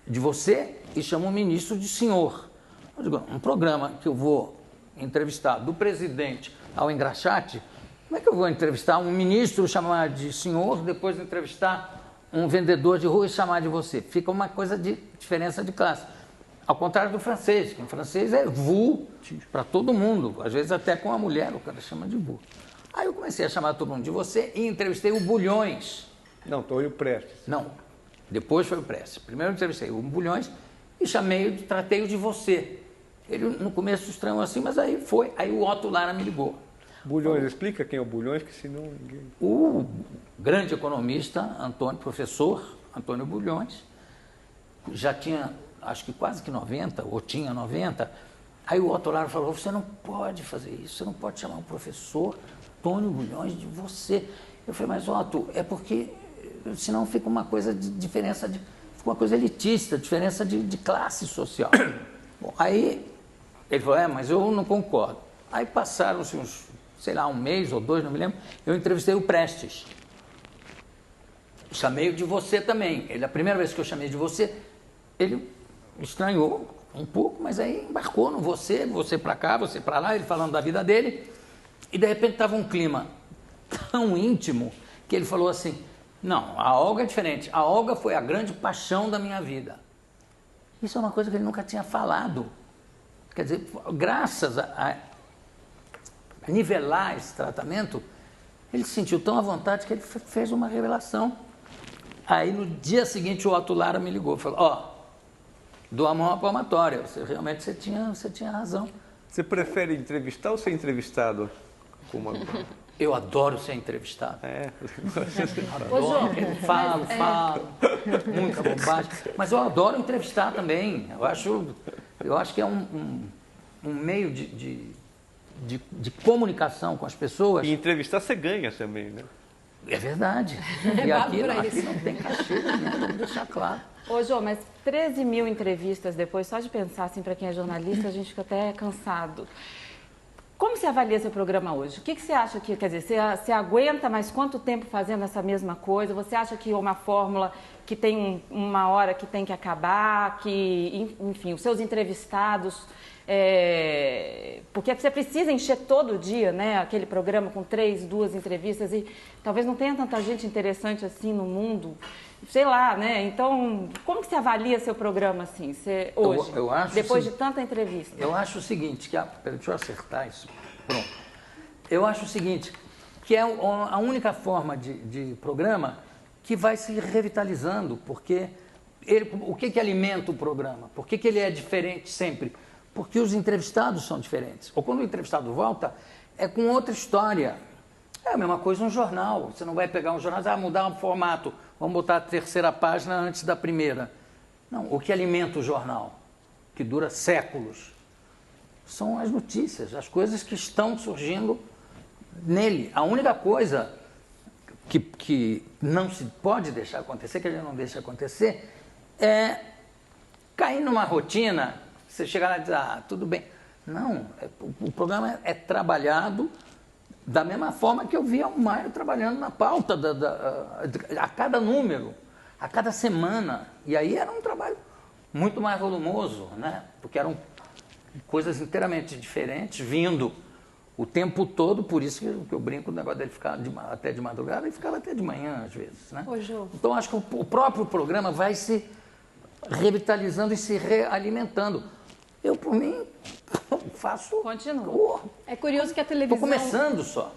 de você e chama o ministro de senhor. Eu digo, um programa que eu vou entrevistar do presidente ao engraxate, como é que eu vou entrevistar um ministro chamar de senhor, depois entrevistar um vendedor de rua e chamar de você? Fica uma coisa de diferença de classe. Ao contrário do francês, que em francês é vous para todo mundo, às vezes até com a mulher o cara chama de vous. Aí eu comecei a chamar todo mundo de você e entrevistei o Bulhões. Não, foi o Prestes. Não, depois foi o Prestes. Primeiro eu entrevistei o Bulhões e tratei-o de você. Ele no começo estranhou assim, mas aí foi. Aí o Otto Lara me ligou. Bulhões, explica quem é o Bulhões, que senão ninguém... O grande economista, professor Antônio Bulhões, já tinha, acho que quase que 90, ou tinha 90. Aí o Otto Lara falou, você não pode fazer isso, você não pode chamar o professor Antônio Bulhões de você. Eu falei, mas Otto, é porque senão fica uma coisa de diferença, fica uma coisa elitista, diferença de classe social. Bom, aí ele falou, mas eu não concordo. Aí passaram-se uns, sei lá, um mês ou dois, não me lembro, eu entrevistei o Prestes. Chamei-o de você também. A primeira vez que eu chamei de você, ele estranhou um pouco, mas aí embarcou no você para cá, você para lá, ele falando da vida dele, e de repente estava um clima tão íntimo que ele falou assim, não, a Olga é diferente, a Olga foi a grande paixão da minha vida. Isso é uma coisa que ele nunca tinha falado. Quer dizer, graças a nivelar esse tratamento, ele se sentiu tão à vontade que ele fez uma revelação. Aí no dia seguinte o Otto Lara me ligou e falou, dou a mão à palmatória, realmente você tinha razão. Você prefere entrevistar ou ser entrevistado? Eu adoro ser entrevistado. João, eu falo, muita bobagem. Mas eu adoro entrevistar também. Eu acho que é um meio de comunicação com as pessoas. E entrevistar você ganha também, né? É verdade. E aqui não tem cachê, vou deixar claro. Ô, Jô, mas 13 mil entrevistas depois, só de pensar assim, para quem é jornalista, a gente fica até cansado. Como você avalia seu programa hoje? O que você acha que, quer dizer, você aguenta mais quanto tempo fazendo essa mesma coisa? Você acha que é uma fórmula que tem uma hora que tem que acabar, que, enfim, os seus entrevistados, porque você precisa encher todo dia, né, aquele programa com 2 entrevistas e talvez não tenha tanta gente interessante assim no mundo. sei lá, né? Então, como que você avalia seu programa assim, hoje, eu acho depois sim, de tanta entrevista? Eu acho o seguinte, deixa eu acertar isso. Pronto. Eu acho o seguinte, que é a única forma de programa que vai se revitalizando, porque o que alimenta o programa? Por que ele é diferente sempre? Porque os entrevistados são diferentes. Ou quando o entrevistado volta, é com outra história. É a mesma coisa um jornal. Você não vai pegar um jornal e mudar o formato. Vamos botar a terceira página antes da primeira. Não, o que alimenta o jornal, que dura séculos, são as notícias, as coisas que estão surgindo nele. A única coisa que não se pode deixar acontecer, que a gente não deixa acontecer, é cair numa rotina, você chegar lá e dizer, tudo bem. Não, o programa é trabalhado da mesma forma que eu via o Mário trabalhando na pauta, a cada número, a cada semana. E aí era um trabalho muito mais volumoso, né? Porque eram coisas inteiramente diferentes, vindo o tempo todo, por isso que eu brinco o negócio dele ficar até de madrugada e ficava até de manhã, às vezes. Né? Ô, Jô. Então, acho que o próprio programa vai se revitalizando e se realimentando. Eu, por mim, faço... Continua. É curioso que a televisão... Estou começando só.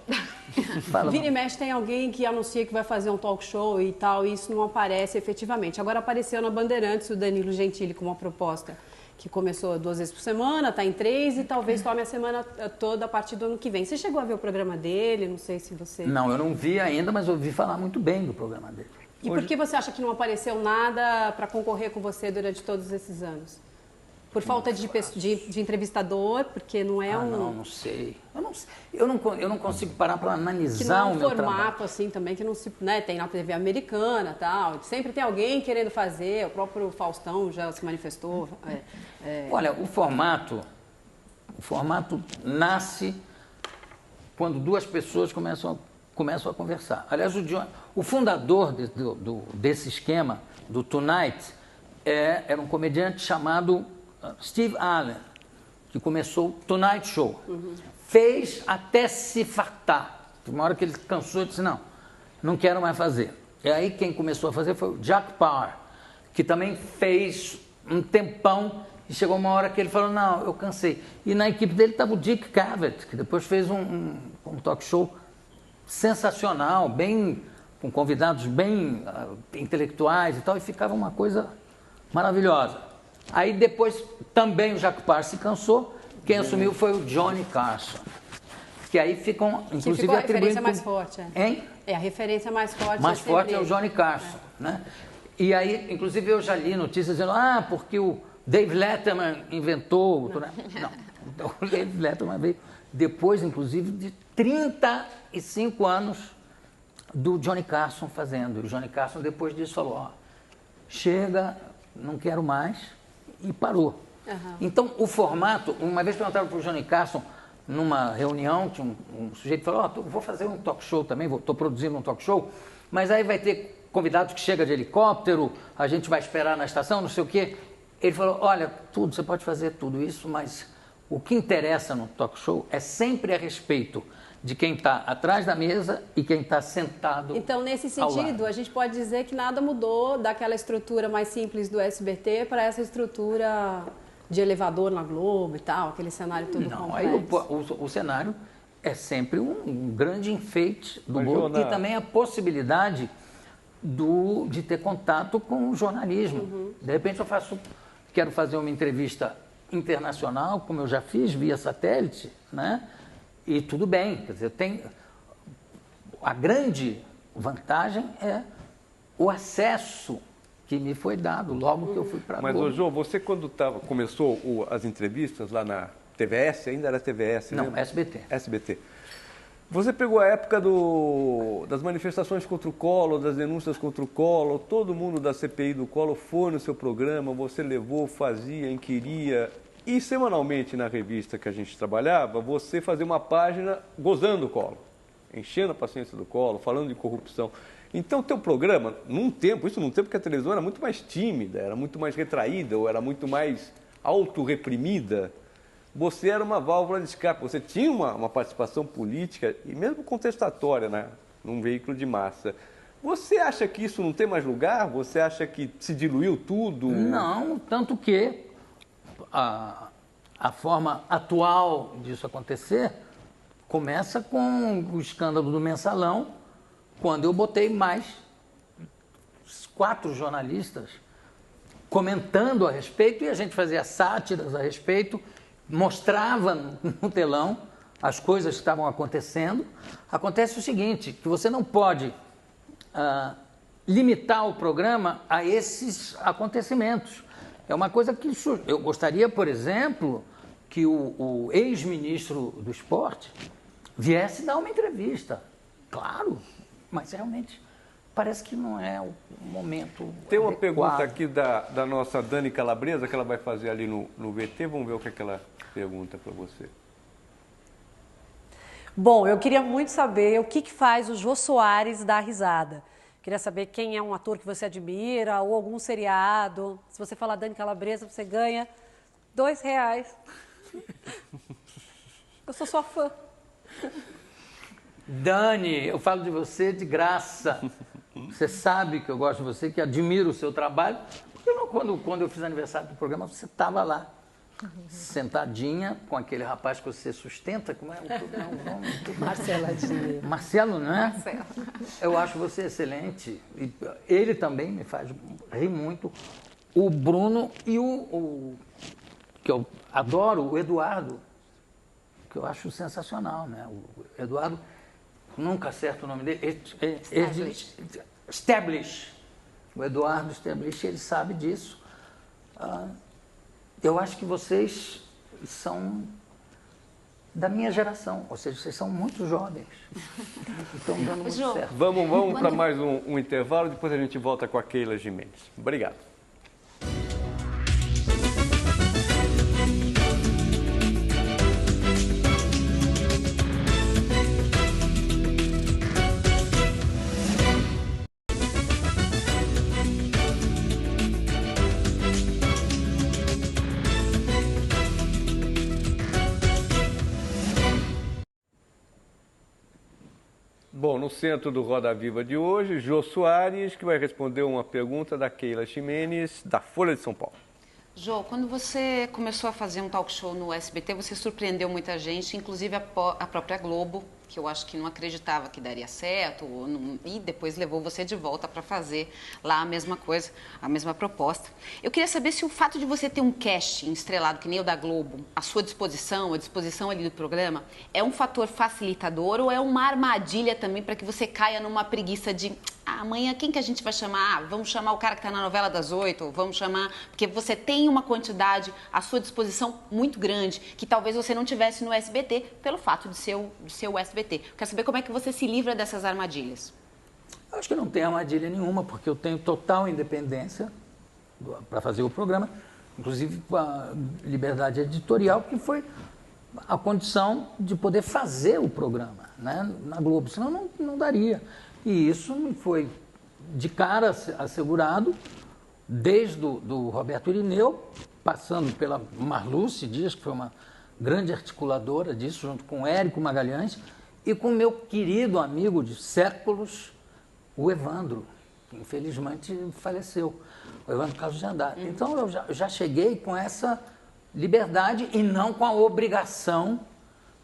Vira e mexe tem alguém que anuncia que vai fazer um talk show e tal, e isso não aparece efetivamente. Agora apareceu na Bandeirantes o Danilo Gentili com uma proposta que começou 2 vezes por semana, está em 3 e talvez tome a semana toda a partir do ano que vem. Você chegou a ver o programa dele? Não sei se você... Não, eu não vi ainda, mas ouvi falar muito bem do programa dele. E por que você acha que não apareceu nada para concorrer com você durante todos esses anos? Por falta de entrevistador, porque não é Não sei. Eu não consigo parar para analisar que não é o um meu formato trabalho. assim também que não se, né, tem na TV americana, tal. Sempre tem alguém querendo fazer. O próprio Faustão já se manifestou. Olha, o formato nasce quando 2 pessoas começam a conversar. Aliás, o fundador desse esquema do Tonight era um comediante chamado Steve Allen, que começou o Tonight Show. Fez até se fartar. Uma hora que ele cansou e disse, não quero mais fazer. E aí quem começou a fazer foi o Jack Paar, que também fez um tempão e chegou uma hora que ele falou, não, eu cansei. E na equipe dele estava o Dick Cavett, que depois fez um talk show sensacional, com convidados bem intelectuais e tal, e ficava uma coisa maravilhosa. Aí depois também o Jack Paar se cansou, quem assumiu foi o Johnny Carson. Que aí ficam, inclusive, ficou a atribuindo... referência mais forte. Hein? A referência mais forte. Mais forte é o ele. Johnny Carson. Né? E aí, inclusive, eu já li notícias dizendo, porque o Dave Letterman inventou... Não, o Dave Letterman veio depois, inclusive, de 35 anos do Johnny Carson fazendo. E o Johnny Carson, depois disso, falou, chega, não quero mais, e parou. Então, o formato... Uma vez perguntaram para o Johnny Carson, numa reunião, tinha um sujeito que falou, vou fazer um talk show também, estou produzindo um talk show, mas aí vai ter convidados que chegam de helicóptero, a gente vai esperar na estação, não sei o quê. Ele falou, olha, você pode fazer tudo isso, mas o que interessa no talk show é sempre a respeito de quem está atrás da mesa e quem está sentado. Então, nesse sentido, a gente pode dizer que nada mudou daquela estrutura mais simples do SBT para essa estrutura de elevador na Globo e tal, aquele cenário todo complexo. Aí o cenário é sempre um grande enfeite do Globo e também a possibilidade de ter contato com o jornalismo. De repente quero fazer uma entrevista internacional, como eu já fiz, via satélite, né? E tudo bem, quer dizer, a grande vantagem é o acesso que me foi dado logo que eu fui para a Globo. Mas, Jô, você quando começou as entrevistas lá na TVS, ainda era TVS, né? Não, SBT. SBT. Você pegou a época das manifestações contra o Collor, das denúncias contra o Collor, todo mundo da CPI do Collor foi no seu programa, você levou, fazia, inquiria, e semanalmente na revista que a gente trabalhava, você fazia uma página gozando o Collor, enchendo a paciência do Collor, falando de corrupção. Então, o teu programa, num tempo que a televisão era muito mais tímida, era muito mais retraída, ou era muito mais autorreprimida, você era uma válvula de escape, você tinha uma participação política, e mesmo contestatória, né, num veículo de massa. Você acha que isso não tem mais lugar? Você acha que se diluiu tudo? Não, tanto que a forma atual disso acontecer começa com o escândalo do Mensalão, quando eu botei mais 4 jornalistas comentando a respeito e a gente fazia sátiras a respeito, mostrava no telão as coisas que estavam acontecendo. Acontece o seguinte, que você não pode limitar o programa a esses acontecimentos. É uma coisa que eu gostaria, por exemplo, que o ex-ministro do Esporte viesse dar uma entrevista. Claro, mas realmente parece que não é o momento Tem uma adequado. pergunta aqui da nossa Dani Calabresa, que ela vai fazer ali no VT. Vamos ver o que é que ela pergunta para você. Bom, eu queria muito saber o que faz o Jô Soares dar risada. Queria saber quem é um ator que você admira ou algum seriado. Se você falar Dani Calabresa, você ganha R$2. Eu sou sua fã. Dani, eu falo de você de graça. Você sabe que eu gosto de você, que admiro o seu trabalho. Porque quando eu fiz aniversário do programa, você estava lá, sentadinha com aquele rapaz que você sustenta. Como é o nome? Marcelo Adnet. Marcelo, não é? Marcelo. Eu acho você excelente. E ele também me faz rir muito. O Bruno e que eu adoro, o Eduardo, que eu acho sensacional, né? O Eduardo, nunca acerto o nome dele. Stablish. O Eduardo Stablish, ele sabe disso. Eu acho que vocês são da minha geração, ou seja, vocês são muito jovens. Estão dando muito certo. Vamos para mais um intervalo, depois a gente volta com a Keila Gimenez. Obrigado. Bom, no centro do Roda Viva de hoje, Jô Soares, que vai responder uma pergunta da Keila Gimenez, da Folha de São Paulo. Jô, quando você começou a fazer um talk show no SBT, você surpreendeu muita gente, inclusive a própria Globo, que eu acho que não acreditava que daria certo, e depois levou você de volta para fazer lá a mesma coisa, a mesma proposta. Eu queria saber se o fato de você ter um casting estrelado, que nem o da Globo, à sua disposição, à disposição ali do programa, é um fator facilitador ou é uma armadilha também para que você caia numa preguiça de amanhã quem que a gente vai chamar? Vamos chamar o cara que está na novela das 8, vamos chamar... Porque você tem uma quantidade à sua disposição muito grande, que talvez você não tivesse no SBT, pelo fato de ser o SBT. Quero saber como é que você se livra dessas armadilhas. Eu acho que não tem armadilha nenhuma, porque eu tenho total independência para fazer o programa, inclusive com a liberdade editorial, que foi a condição de poder fazer o programa, né, na Globo, senão não daria. E isso me foi de cara assegurado, desde do Roberto Irineu, passando pela Marluce Dias, que foi uma grande articuladora disso, junto com o Érico Magalhães, e com o meu querido amigo de séculos, o Evandro, que infelizmente faleceu, o Evandro Carlos de Andrade. Então eu já cheguei com essa liberdade e não com a obrigação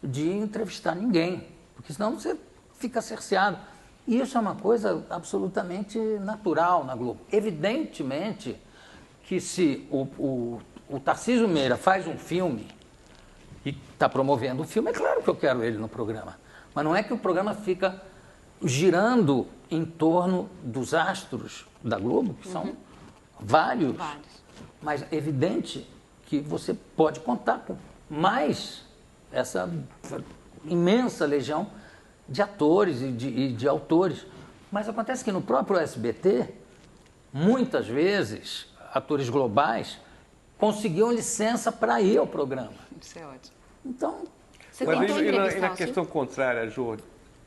de entrevistar ninguém, porque senão você fica cerceado. E isso é uma coisa absolutamente natural na Globo. Evidentemente que se o Tarcísio Meira faz um filme e está promovendo o filme, é claro que eu quero ele no programa. Mas não é que o programa fica girando em torno dos astros da Globo, que são vários. Mas é evidente que você pode contar com mais essa imensa legião de atores e de autores. Mas acontece que no próprio SBT, muitas vezes, atores globais conseguiam licença para ir ao programa. Isso é ótimo. Então... Você tentou entrevistar e na questão contrária, Jô,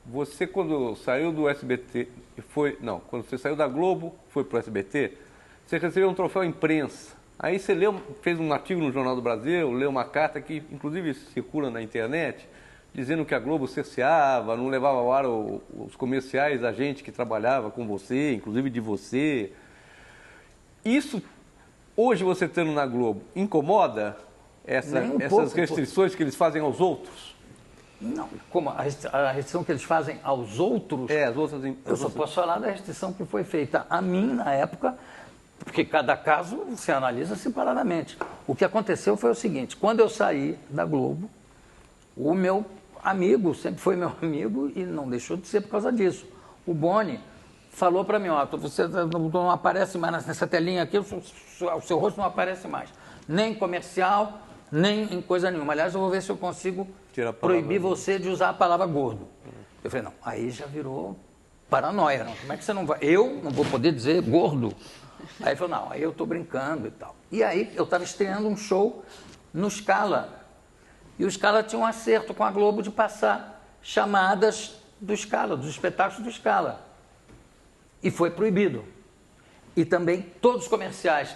você quando saiu do SBT, quando você saiu da Globo, foi para o SBT, você recebeu um troféu imprensa. Aí você fez um artigo no Jornal do Brasil, leu uma carta que inclusive circula na internet, dizendo que a Globo cerceava, não levava ao ar os comerciais, a gente que trabalhava com você, inclusive de você. Isso, hoje você estando na Globo, incomoda essas restrições que eles fazem aos outros? Não, como a restrição que eles fazem aos outros, eu só posso falar da restrição que foi feita a mim na época, porque cada caso se analisa separadamente. O que aconteceu foi o seguinte, quando eu saí da Globo, o meu amigo, sempre foi meu amigo e não deixou de ser por causa disso, o Boni falou para mim, ó, você não aparece mais nessa telinha aqui, o seu rosto não aparece mais, nem comercial, nem em coisa nenhuma. Aliás, eu vou ver se eu consigo proibir você de usar a palavra gordo. Eu falei, não, aí já virou paranoia. Não. Como é que você não vai? Eu não vou poder dizer gordo. Aí ele falou, não, aí eu estou brincando e tal. E aí eu estava estreando um show no Scala. E o Scala tinha um acerto com a Globo de passar chamadas do Scala, dos espetáculos do Scala. E foi proibido. E também todos os comerciais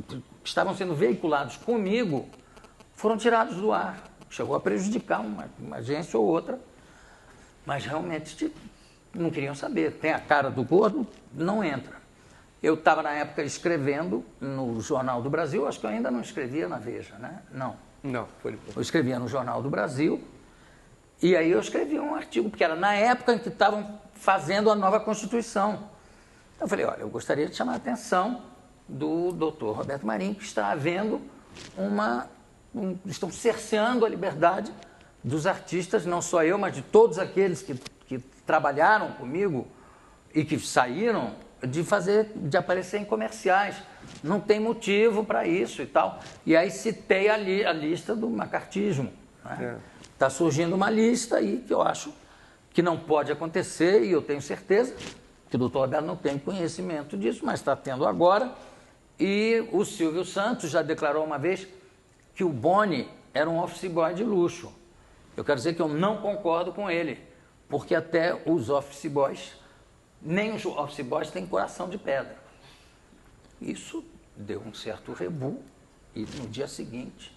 que estavam sendo veiculados comigo foram tirados do ar. Chegou a prejudicar uma agência ou outra, mas realmente não queriam saber. Tem a cara do gordo, não entra. Eu estava, na época, escrevendo no Jornal do Brasil, acho que eu ainda não escrevia na Veja, né? Não, foi depois. Eu escrevia no Jornal do Brasil, e aí eu escrevi um artigo, porque era na época em que estavam fazendo a nova Constituição. Então eu falei, olha, eu gostaria de chamar a atenção do doutor Roberto Marinho, que está havendo estão cerceando a liberdade dos artistas, não só eu, mas de todos aqueles que trabalharam comigo e que saíram de aparecer em comerciais. Não tem motivo para isso e tal. E aí citei a lista do macartismo. Está surgindo uma lista aí que eu acho que não pode acontecer, e eu tenho certeza que o doutor Roberto não tem conhecimento disso, mas está tendo agora. E o Silvio Santos já declarou uma vez que o Boni era um office boy de luxo. Eu quero dizer que eu não concordo com ele, porque até os office boys, nem os office boys têm coração de pedra. Isso deu um certo rebu, e no dia seguinte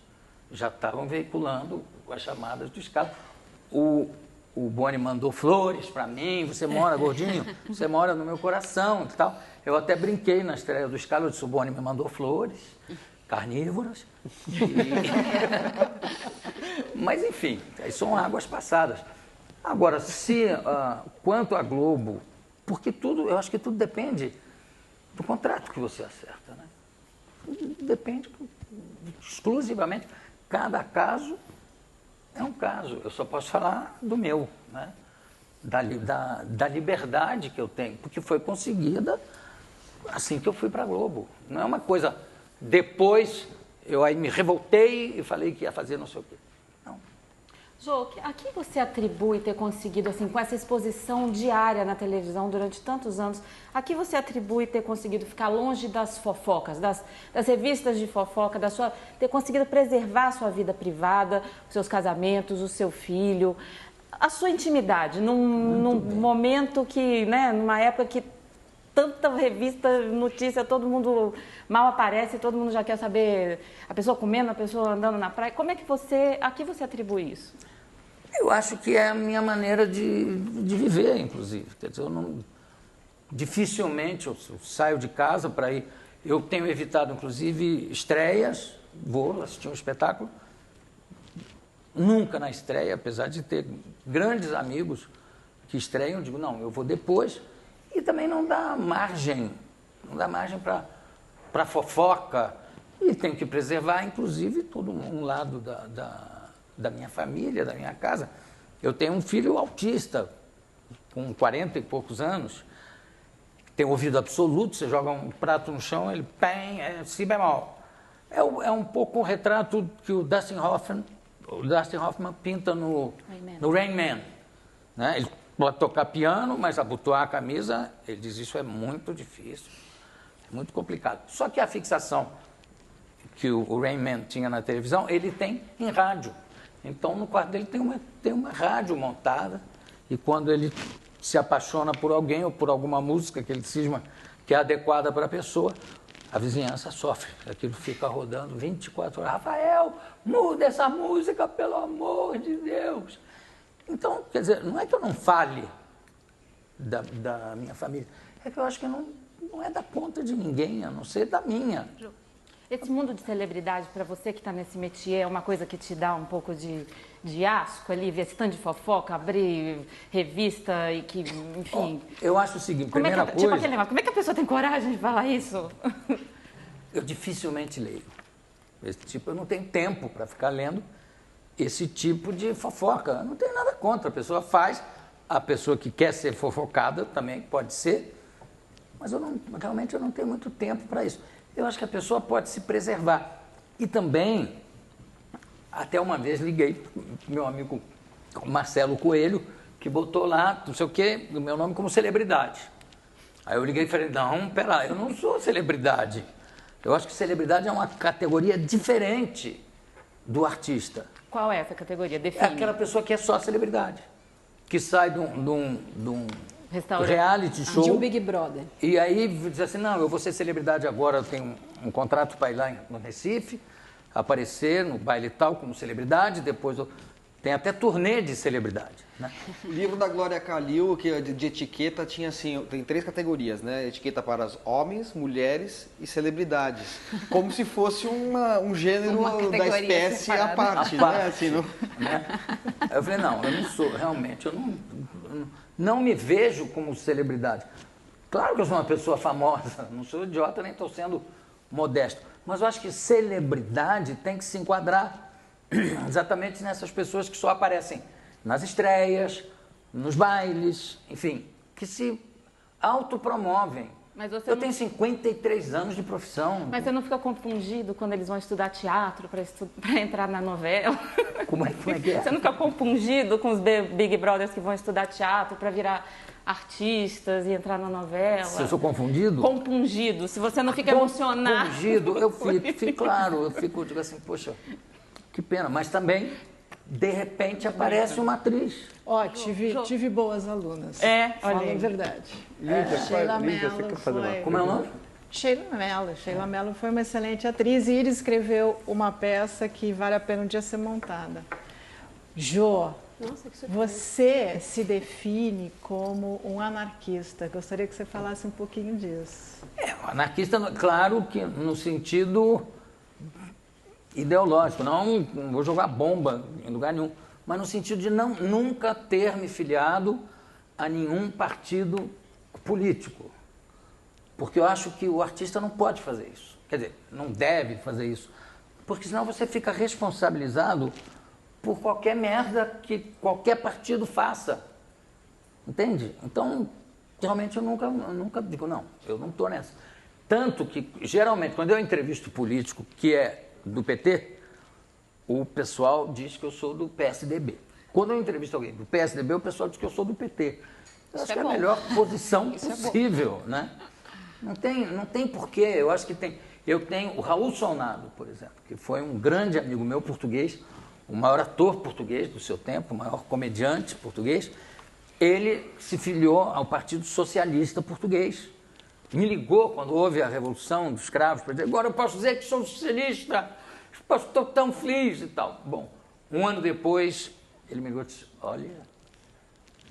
já estavam veiculando as chamadas do Scala. O Boni mandou flores para mim, você mora, gordinho, você mora no meu coração e tal. Eu até brinquei na estreia do Scala, eu disse, o Boni me mandou flores, carnívoras. Mas, enfim, aí são águas passadas. Agora, quanto à Globo, porque eu acho que tudo depende do contrato que você acerta, né? Depende exclusivamente, cada caso é um caso. Eu só posso falar do meu, né? Da liberdade que eu tenho, porque foi conseguida assim que eu fui para a Globo. Não é uma coisa, depois eu aí me revoltei e falei que ia fazer não sei o quê. Não. Jô, a que você atribui ter conseguido, assim, com essa exposição diária na televisão durante tantos anos, a que você atribui ter conseguido ficar longe das fofocas, das revistas de fofoca, ter conseguido preservar a sua vida privada, os seus casamentos, o seu filho, a sua intimidade, num momento que, né, numa época que tanta revista, notícia, todo mundo mal aparece, todo mundo já quer saber a pessoa comendo, a pessoa andando na praia. Como é que a que você atribui isso? Eu acho que é a minha maneira de viver, inclusive. Quer dizer, dificilmente eu saio de casa para ir. Eu tenho evitado, inclusive, estreias, vou assistir um espetáculo. Nunca na estreia, apesar de ter grandes amigos que estreiam, digo, não, eu vou depois. E também não dá margem para fofoca. E tenho que preservar, inclusive, todo um lado da minha família, da minha casa. Eu tenho um filho autista, com 40 e poucos anos, tem ouvido absoluto, você joga um prato no chão, ele é si bemol. É um pouco o retrato que o Dustin Hoffman pinta no Rain Man. Né? Ele pode tocar piano, mas abotoar a camisa, ele diz, isso é muito difícil, é muito complicado. Só que a fixação que o Rain Man tinha na televisão, ele tem em rádio. Então, no quarto dele tem uma rádio montada, e quando ele se apaixona por alguém ou por alguma música que ele cisma que é adequada para a pessoa, a vizinhança sofre. Aquilo fica rodando 24 horas. Rafael, muda essa música, pelo amor de Deus. Então, quer dizer, não é que eu não fale da minha família, é que eu acho que não é da conta de ninguém, a não ser da minha. Esse mundo de celebridade, para você que está nesse métier, é uma coisa que te dá um pouco de asco ali, ver esse tanto de fofoca, abrir revista e que, enfim... Eu acho o seguinte, primeira coisa... Tipo aquele negócio, como é que a pessoa tem coragem de falar isso? Eu dificilmente leio. Eu não tenho tempo para ficar lendo esse tipo de fofoca. Eu não tenho nada contra, a pessoa faz, a pessoa que quer ser fofocada também pode ser, mas realmente eu não tenho muito tempo para isso. Eu acho que a pessoa pode se preservar. E também, até uma vez liguei para meu amigo Marcelo Coelho, que botou lá, não sei o quê, o meu nome como celebridade. Aí eu liguei e falei, não, pera, eu não sou celebridade. Eu acho que celebridade é uma categoria diferente do artista. Qual é essa categoria? Define. É aquela pessoa que é só celebridade, que sai de um reality show. De um Big Brother. E aí diz assim, não, eu vou ser celebridade agora, eu tenho um contrato para ir lá no Recife, aparecer no baile tal como celebridade, depois tem até turnê de celebridade. Né? O livro da Glória Calil, que é de etiqueta, tinha assim, tem 3 categorias, né? Etiqueta para os homens, mulheres e celebridades. Como se fosse um gênero da espécie separada. À parte, né? Assim, não... Aí eu falei, não, eu não sou, realmente, eu não me vejo como celebridade. Claro que eu sou uma pessoa famosa, não sou idiota, nem estou sendo modesto. Mas eu acho que celebridade tem que se enquadrar exatamente nessas pessoas que só aparecem nas estreias, nos bailes, enfim, que se autopromovem. Mas você eu tenho 53 anos de profissão. Mas você não fica confundido quando eles vão estudar teatro para entrar na novela? Como é que é? Você não fica confundido com os Big Brothers que vão estudar teatro para virar artistas e entrar na novela? Se eu sou confundido? Compungido. Se você não fica emocionado. Compungido, eu fico, claro, eu fico, digo assim, poxa, que pena. Mas também, de repente, aparece uma atriz. Ó, tive boas alunas. Olha aí. Verdade. Sheila Mello foi... Como é o nome? Sheila Mello foi uma excelente atriz e Iris escreveu uma peça que vale a pena um dia ser montada. Jô, você se define como um anarquista. Gostaria que você falasse um pouquinho disso. Um anarquista, claro que no sentido ideológico, não vou jogar bomba em lugar nenhum, mas no sentido de nunca ter me filiado a nenhum partido político. Porque eu acho que o artista não pode fazer isso. Quer dizer, não deve fazer isso. Porque senão você fica responsabilizado por qualquer merda que qualquer partido faça. Entende? Então, realmente eu nunca digo, não, eu não estou nessa. Tanto que, geralmente, quando eu entrevisto político que é do PT, o pessoal diz que eu sou do PSDB. Quando eu entrevisto alguém do PSDB, o pessoal diz que eu sou do PT. Eu acho que é a melhor posição possível, né? Não tem porquê. Eu acho que tem. Eu tenho o Raul Solnado, por exemplo, que foi um grande amigo meu português, o maior ator português do seu tempo, o maior comediante português. Ele se filiou ao Partido Socialista Português. Me ligou quando houve a Revolução dos Escravos para dizer, agora eu posso dizer que sou socialista, estou tão feliz e tal. Bom, um ano depois, ele me ligou e disse, olha,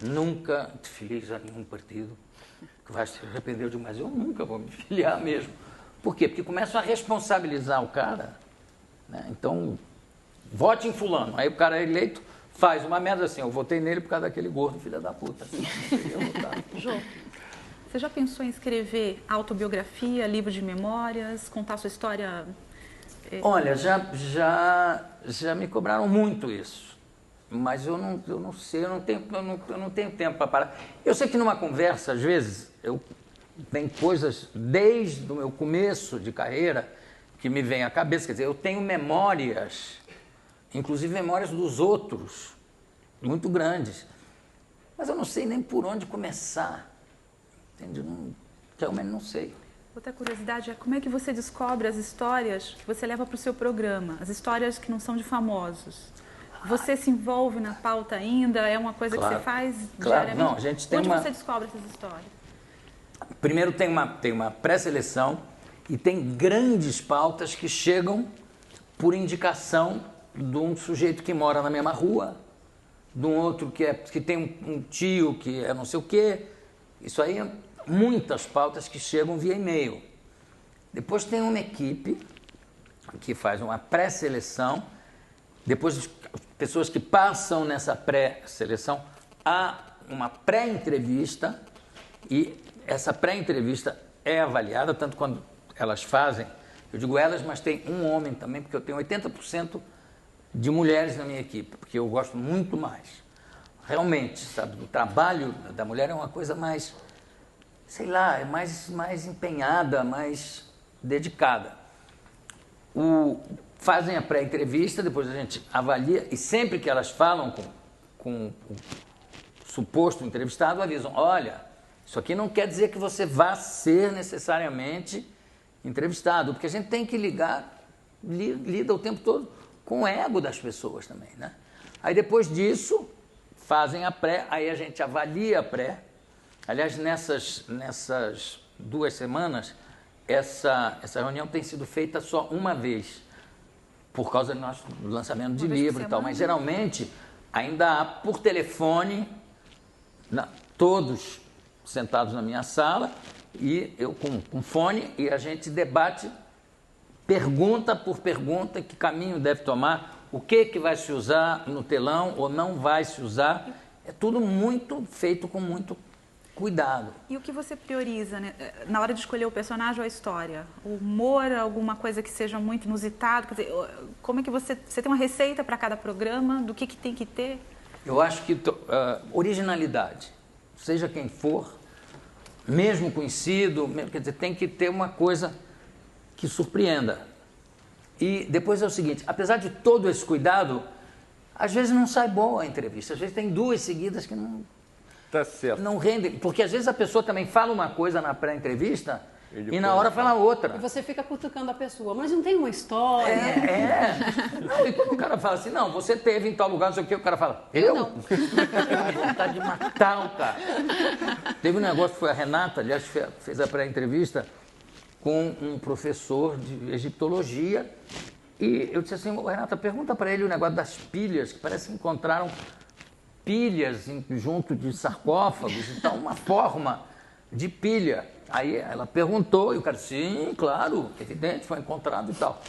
nunca te filies a nenhum partido, que vai se arrepender. Eu digo, mas eu nunca vou me filiar mesmo. Por quê? Porque começam a responsabilizar o cara, né? Então, vote em fulano. Aí o cara é eleito, faz uma merda assim, eu votei nele por causa daquele gordo, filho da puta. Jô, você já pensou em escrever autobiografia, livro de memórias, contar sua história? Olha, já me cobraram muito isso, mas eu não sei, eu não tenho tempo para parar. Eu sei que numa conversa, às vezes, tem coisas desde o meu começo de carreira que me vêm à cabeça, quer dizer, eu tenho memórias, inclusive memórias dos outros, muito grandes, mas eu não sei nem por onde começar. Entende? Realmente não sei. Outra curiosidade é como é que você descobre as histórias que você leva para o seu programa, as histórias que não são de famosos. Você se envolve na pauta ainda? É uma coisa que você faz diariamente? Não, a gente tem Onde você descobre essas histórias? Primeiro tem uma pré-seleção e tem grandes pautas que chegam por indicação de um sujeito que mora na mesma rua, de um outro que tem um tio que é não sei o quê. Isso aí é muitas pautas que chegam via e-mail. Depois tem uma equipe que faz uma pré-seleção, depois pessoas que passam nessa pré-seleção, há uma pré-entrevista e essa pré-entrevista é avaliada, tanto quando elas fazem, eu digo elas, mas tem um homem também, porque eu tenho 80% de mulheres na minha equipe, porque eu gosto muito mais. Realmente, sabe, o trabalho da mulher é uma coisa mais, sei lá, é mais empenhada, mais dedicada. Fazem a pré-entrevista, depois a gente avalia, e sempre que elas falam com o suposto entrevistado, avisam, olha, isso aqui não quer dizer que você vá ser necessariamente entrevistado, porque a gente tem que lida o tempo todo com o ego das pessoas também, né? Aí depois disso, fazem a pré, aí a gente avalia a pré. Aliás, nessas 2 semanas, essa reunião tem sido feita só uma vez, por causa do nosso lançamento de livro e tal, mas geralmente ainda há por telefone, todos sentados na minha sala, e eu com fone, e a gente debate pergunta por pergunta que caminho deve tomar, o que vai se usar no telão ou não vai se usar. É tudo muito feito com muito cuidado. E o que você prioriza, né, na hora de escolher o personagem ou a história? O humor, alguma coisa que seja muito inusitado? Quer dizer, como é que você tem uma receita para cada programa? Do que tem que ter? Eu acho que originalidade, seja quem for, mesmo conhecido, quer dizer, tem que ter uma coisa que surpreenda. E depois é o seguinte, apesar de todo esse cuidado, às vezes não sai boa a entrevista, às vezes tem 2 seguidas que não... Tá certo. Não rendem, porque às vezes a pessoa também fala uma coisa na pré-entrevista e na hora fala outra. E você fica cutucando a pessoa, mas não tem uma história. Não, e quando o cara fala assim, não, você teve em tal lugar, não sei o que, o cara fala, eu? Não. Vontade de matar o cara. Teve um negócio que foi a Renata, aliás, fez a pré-entrevista com um professor de egiptologia e eu disse assim, Renata, pergunta para ele o negócio das pilhas, que parece que encontraram pilhas junto de sarcófagos, então uma forma de pilha. Aí ela perguntou, e o cara disse, sim, claro, evidente, foi encontrado e tal.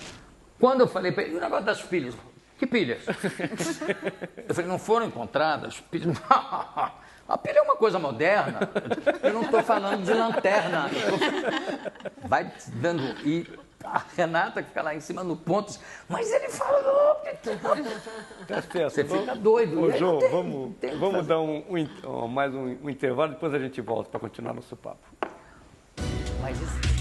Quando eu falei para ele, o negócio das pilhas, que pilhas? Eu falei, não foram encontradas pilhas? A pilha é uma coisa moderna, eu não estou falando de lanterna. Vai dando... E a Renata que fica lá em cima no ponto, mas ele falou... Tá certo. Você fica doido. Ô, João, vamos dar mais um intervalo, depois a gente volta para continuar nosso papo. Mas isso...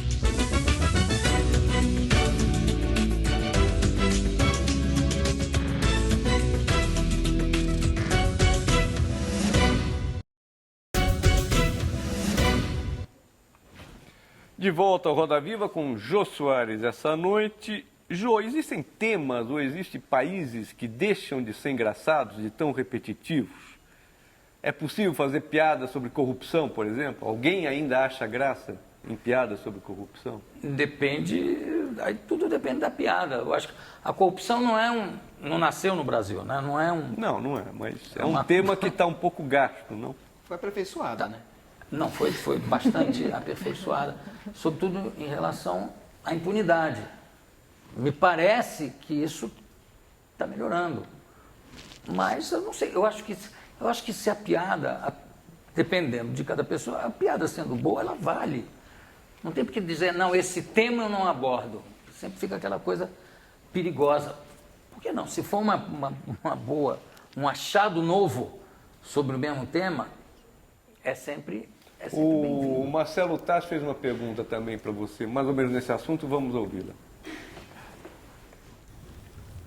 De volta ao Roda Viva com Jô Soares essa noite. Jô, existem temas ou existem países que deixam de ser engraçados, de tão repetitivos? É possível fazer piada sobre corrupção, por exemplo? Alguém ainda acha graça em piada sobre corrupção? Depende, aí tudo depende da piada. Eu acho que a corrupção não nasceu no Brasil, né? Não é um... Não é, mas é um tema que está um pouco gasto, não? Foi aperfeiçoada, né? Não, foi bastante aperfeiçoada, sobretudo em relação à impunidade. Me parece que isso está melhorando, mas eu não sei, eu acho que se a piada, dependendo de cada pessoa, a piada sendo boa, ela vale. Não tem por que dizer, não, esse tema eu não abordo. Sempre fica aquela coisa perigosa. Por que não? Se for uma boa, um achado novo sobre o mesmo tema, é sempre bem-vindo. O Marcelo Taz fez uma pergunta também para você, mais ou menos nesse assunto, vamos ouvi-la.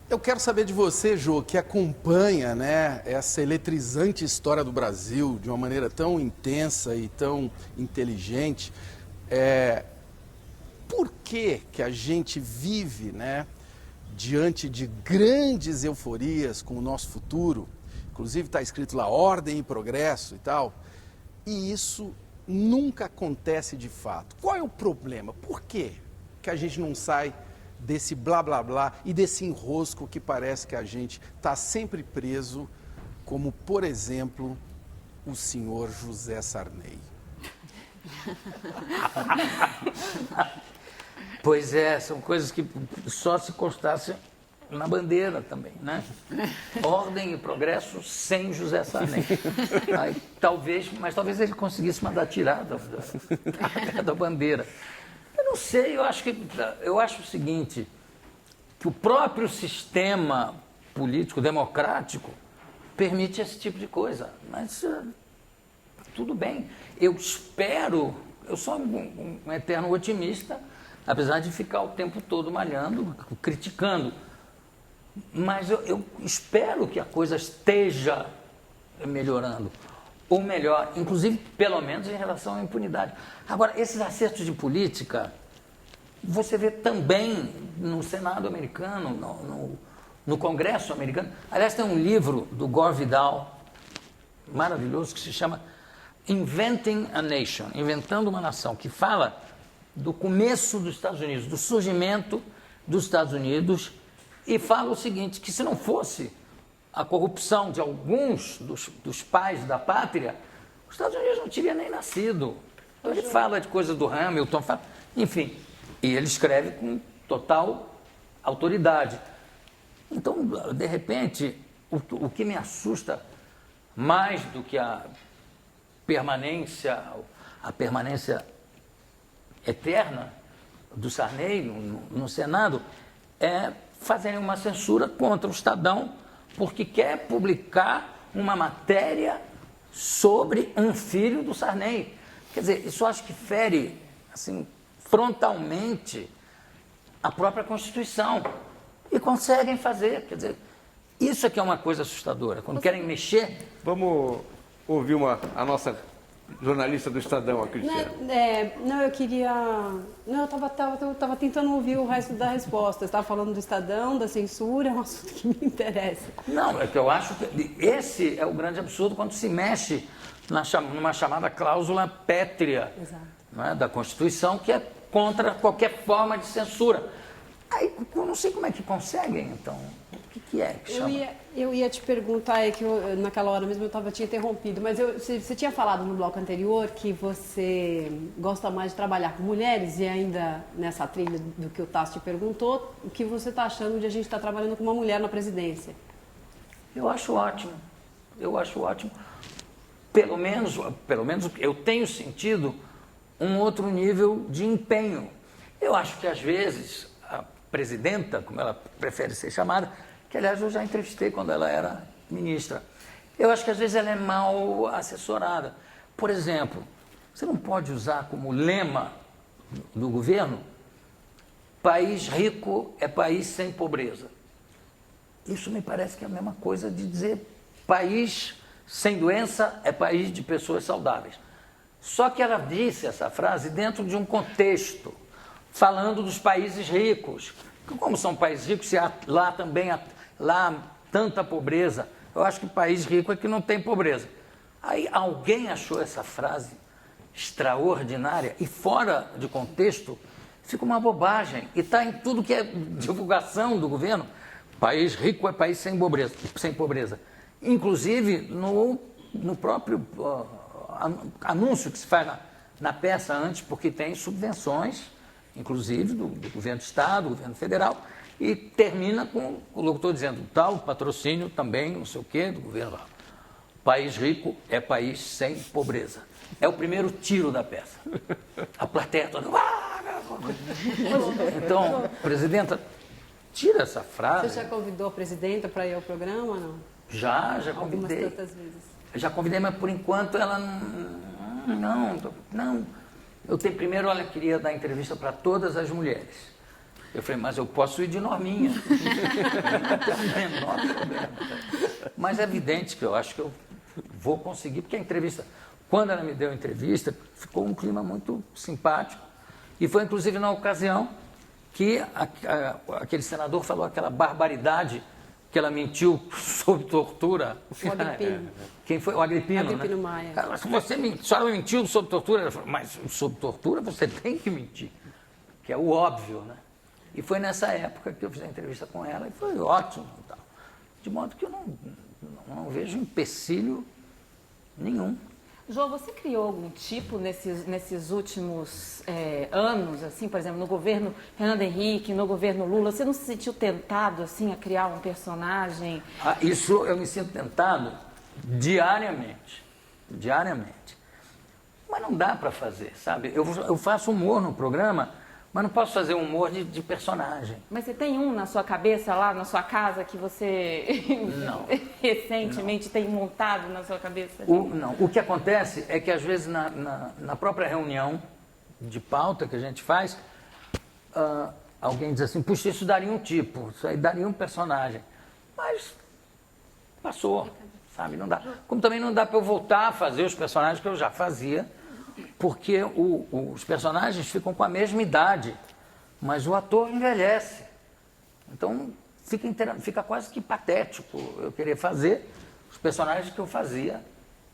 Eu quero saber de você, Jô, que acompanha, né, essa eletrizante história do Brasil de uma maneira tão intensa e tão inteligente. Por que a gente vive, né, diante de grandes euforias com o nosso futuro? Inclusive está escrito lá ordem e progresso e tal. E isso nunca acontece de fato. Qual é o problema? Por que a gente não sai desse blá blá blá e desse enrosco que parece que a gente está sempre preso como, por exemplo, o senhor José Sarney? Pois é, são coisas que só se constassem na bandeira também, né? Ordem e progresso sem José Sarney. Aí, talvez ele conseguisse mandar tirar da bandeira. Eu não sei, eu acho o seguinte, que o próprio sistema político democrático permite esse tipo de coisa, mas tudo bem. Eu sou um eterno otimista, apesar de ficar o tempo todo malhando, criticando. Mas eu espero que a coisa esteja melhorando, ou melhor, inclusive, pelo menos em relação à impunidade. Agora, esses acertos de política, você vê também no Senado americano, no Congresso americano. Aliás, tem um livro do Gore Vidal, maravilhoso, que se chama Inventing a Nation, Inventando uma Nação, que fala do começo dos Estados Unidos, do surgimento dos Estados Unidos, e fala o seguinte, que se não fosse a corrupção de alguns dos pais da pátria, os Estados Unidos não teriam nem nascido. Então, ele fala de coisas do Hamilton, enfim, e ele escreve com total autoridade. Então, de repente, o que me assusta mais do que a permanência eterna do Sarney no Senado é fazerem uma censura contra o Estadão porque quer publicar uma matéria sobre um filho do Sarney. Quer dizer, isso eu acho que fere assim, frontalmente a própria Constituição. E conseguem fazer. Quer dizer, isso é que é uma coisa assustadora. Quando querem mexer... Vamos ouvir a nossa jornalista do Estadão, a Cristiane. Eu queria... eu estava tentando ouvir o resto da resposta. Você estava falando do Estadão, da censura, é um assunto que me interessa. Não, é que eu acho que esse é o grande absurdo quando se mexe numa chamada cláusula pétrea, né, da Constituição, que é contra qualquer forma de censura. Aí, eu não sei como é que conseguem, então. O que é que chama? Eu ia te perguntar, que naquela hora mesmo eu estava te interrompido, mas você tinha falado no bloco anterior que você gosta mais de trabalhar com mulheres e ainda nessa trilha do que o Tasso te perguntou, o que você está achando de a gente estar trabalhando com uma mulher na presidência? Eu acho ótimo. Pelo menos eu tenho sentido um outro nível de empenho. Eu acho que às vezes a presidenta, como ela prefere ser chamada, que aliás eu já entrevistei quando ela era ministra, eu acho que às vezes ela é mal assessorada. Por exemplo, você não pode usar como lema do governo: país rico é país sem pobreza. Isso me parece que é a mesma coisa de dizer país sem doença é país de pessoas saudáveis. Só que ela disse essa frase dentro de um contexto, falando dos países ricos. Como são países ricos, se há lá também há tanta pobreza, eu acho que país rico é que não tem pobreza. Aí alguém achou essa frase extraordinária e fora de contexto fica uma bobagem. E está em tudo que é divulgação do governo. País rico é país sem pobreza. Inclusive no próprio anúncio que se faz na peça antes, porque tem subvenções, inclusive do governo do Estado, do governo federal, e termina com o locutor dizendo tal patrocínio também, não sei o quê, do governo lá. País rico é país sem pobreza. É o primeiro tiro da peça. A plateia toda... Então, presidenta, tira essa frase. Você já convidou a presidenta para ir ao programa ou não? Já convidei. Algumas tantas vezes. Já convidei, mas por enquanto ela não. Eu primeiro ela queria dar entrevista para todas as mulheres. Eu falei, mas eu posso ir de Norminha. Não tem o menor problema. Mas é evidente que eu acho que eu vou conseguir, porque a entrevista, quando ela me deu a entrevista, ficou um clima muito simpático. E foi inclusive na ocasião que aquele senador falou aquela barbaridade que ela mentiu sob tortura. O Agripino. Quem foi? O Agripino, Agripino, né? Maia. A senhora mentiu sob tortura. Ela falou, mas sob tortura você tem que mentir. Que é o óbvio, né? E foi nessa época que eu fiz a entrevista com ela e foi ótimo. De modo que eu não vejo empecilho nenhum. Jô, você criou algum tipo nesses últimos anos, assim, por exemplo, no governo Fernando Henrique, no governo Lula, você não se sentiu tentado, assim, a criar um personagem? Isso eu me sinto tentado diariamente. Mas não dá para fazer, sabe? Eu faço humor no programa, mas não posso fazer humor de personagem. Mas você tem um na sua cabeça, lá na sua casa, que você recentemente tem montado na sua cabeça? Não. O que acontece é que, às vezes, na própria reunião de pauta que a gente faz, alguém diz assim, puxa, isso daria um tipo, isso aí daria um personagem. Mas passou, sabe? Não dá. Como também não dá para eu voltar a fazer os personagens que eu já fazia, porque os personagens ficam com a mesma idade, mas o ator envelhece. Então, fica quase que patético eu querer fazer os personagens que eu fazia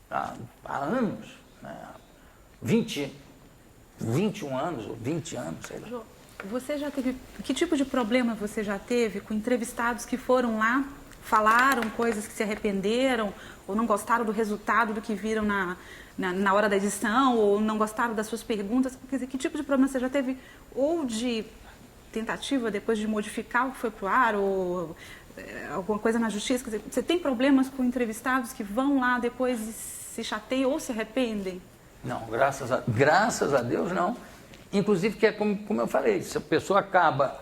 há anos, né? 21 anos ou 20 anos, sei lá. Você já teve... Que tipo de problema você já teve com entrevistados que foram lá, falaram coisas que se arrependeram ou não gostaram do resultado do que viram na hora da edição, ou não gostaram das suas perguntas? Quer dizer, que tipo de problema você já teve? Ou de tentativa depois de modificar o que foi para o ar, ou alguma coisa na justiça? Quer dizer, você tem problemas com entrevistados que vão lá depois e se chateiam ou se arrependem? Não, graças a Deus não. Inclusive, que é como eu falei, se a pessoa acaba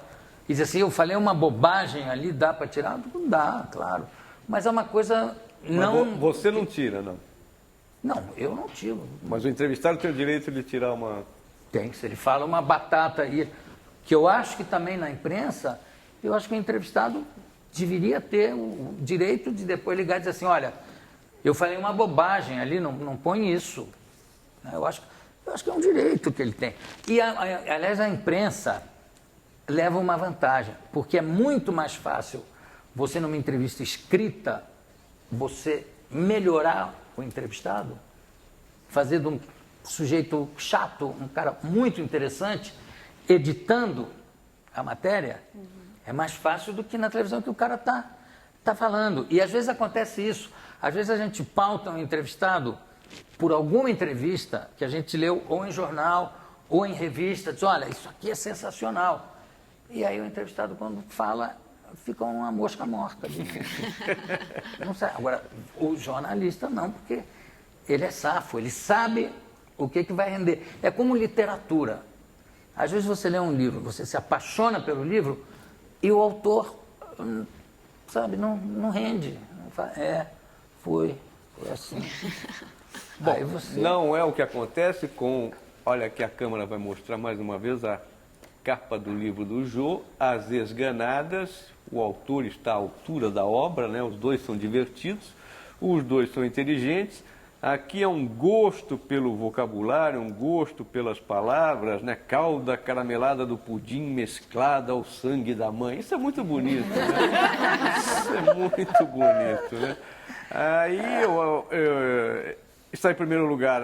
e diz assim, eu falei uma bobagem ali, dá para tirar? Não dá, claro. Mas é uma coisa não... Mas você não tira, não? Não, eu não tiro. Mas o entrevistado tem o direito de tirar uma... Tem, se ele fala uma batata aí, que eu acho que também na imprensa, eu acho que o entrevistado deveria ter o direito de depois ligar e dizer assim, olha, eu falei uma bobagem ali, não põe isso. Eu acho que é um direito que ele tem. E, aliás, a imprensa leva uma vantagem, porque é muito mais fácil você, numa entrevista escrita, você melhorar o entrevistado, fazer de um sujeito chato, um cara muito interessante, editando a matéria, é mais fácil do que na televisão que o cara tá falando. E às vezes acontece isso. Às vezes a gente pauta um entrevistado por alguma entrevista que a gente leu ou em jornal ou em revista, diz, olha, isso aqui é sensacional. E aí o entrevistado, quando fala, fica uma mosca morta ali. Não sei. Agora, o jornalista não, porque ele é safo, ele sabe o que vai render. É como literatura. Às vezes você lê um livro, você se apaixona pelo livro e o autor, sabe, não rende. Não fala, foi assim. Bom, não é o que acontece com... Olha que a câmera vai mostrar mais uma vez a capa do livro do Jô, As Esganadas. O autor está à altura da obra, né? Os dois são divertidos, os dois são inteligentes. Aqui é um gosto pelo vocabulário, um gosto pelas palavras, né? Calda caramelada do pudim mesclada ao sangue da mãe. Isso é muito bonito, né? Isso é muito bonito, né? Aí está em primeiro lugar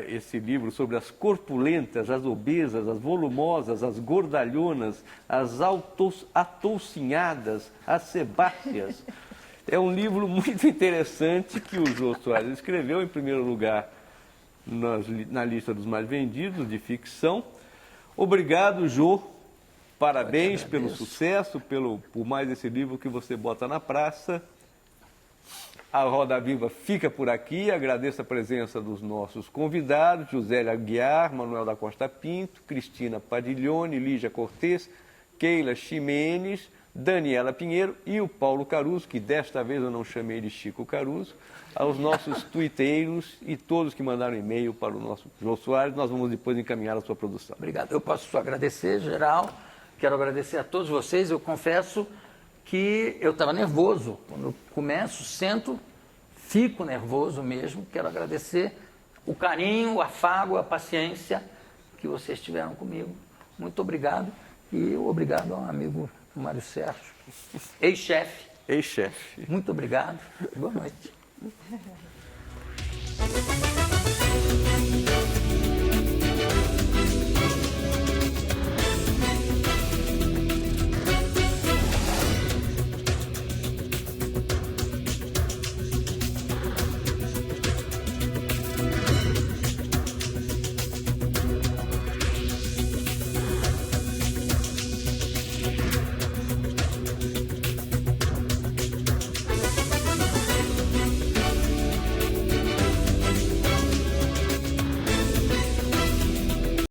esse livro sobre as corpulentas, as obesas, as volumosas, as gordalhonas, as atoucinhadas, as sebáceas. É um livro muito interessante que o Jô Soares escreveu, em primeiro lugar, na lista dos mais vendidos de ficção. Obrigado, Jô. Parabéns pelo sucesso, por mais esse livro que você bota na praça. A Roda Viva fica por aqui. Agradeço a presença dos nossos convidados, Josélia Aguiar, Manuel da Costa Pinto, Cristina Padiglione, Lígia Cortez, Keila Ximenes, Daniela Pinheiro e o Paulo Caruso, que desta vez eu não chamei de Chico Caruso, aos nossos tuiteiros e todos que mandaram e-mail para o nosso Jô Soares. Nós vamos depois encaminhar a sua produção. Obrigado. Eu posso só agradecer, geral. Quero agradecer a todos vocês. Eu confesso que eu estava nervoso. Quando eu começo, sento, fico nervoso mesmo. Quero agradecer o carinho, o afago, a paciência que vocês tiveram comigo. Muito obrigado. E obrigado ao amigo Mário Sérgio, ex-chefe. Ex-chefe. Muito obrigado. Boa noite.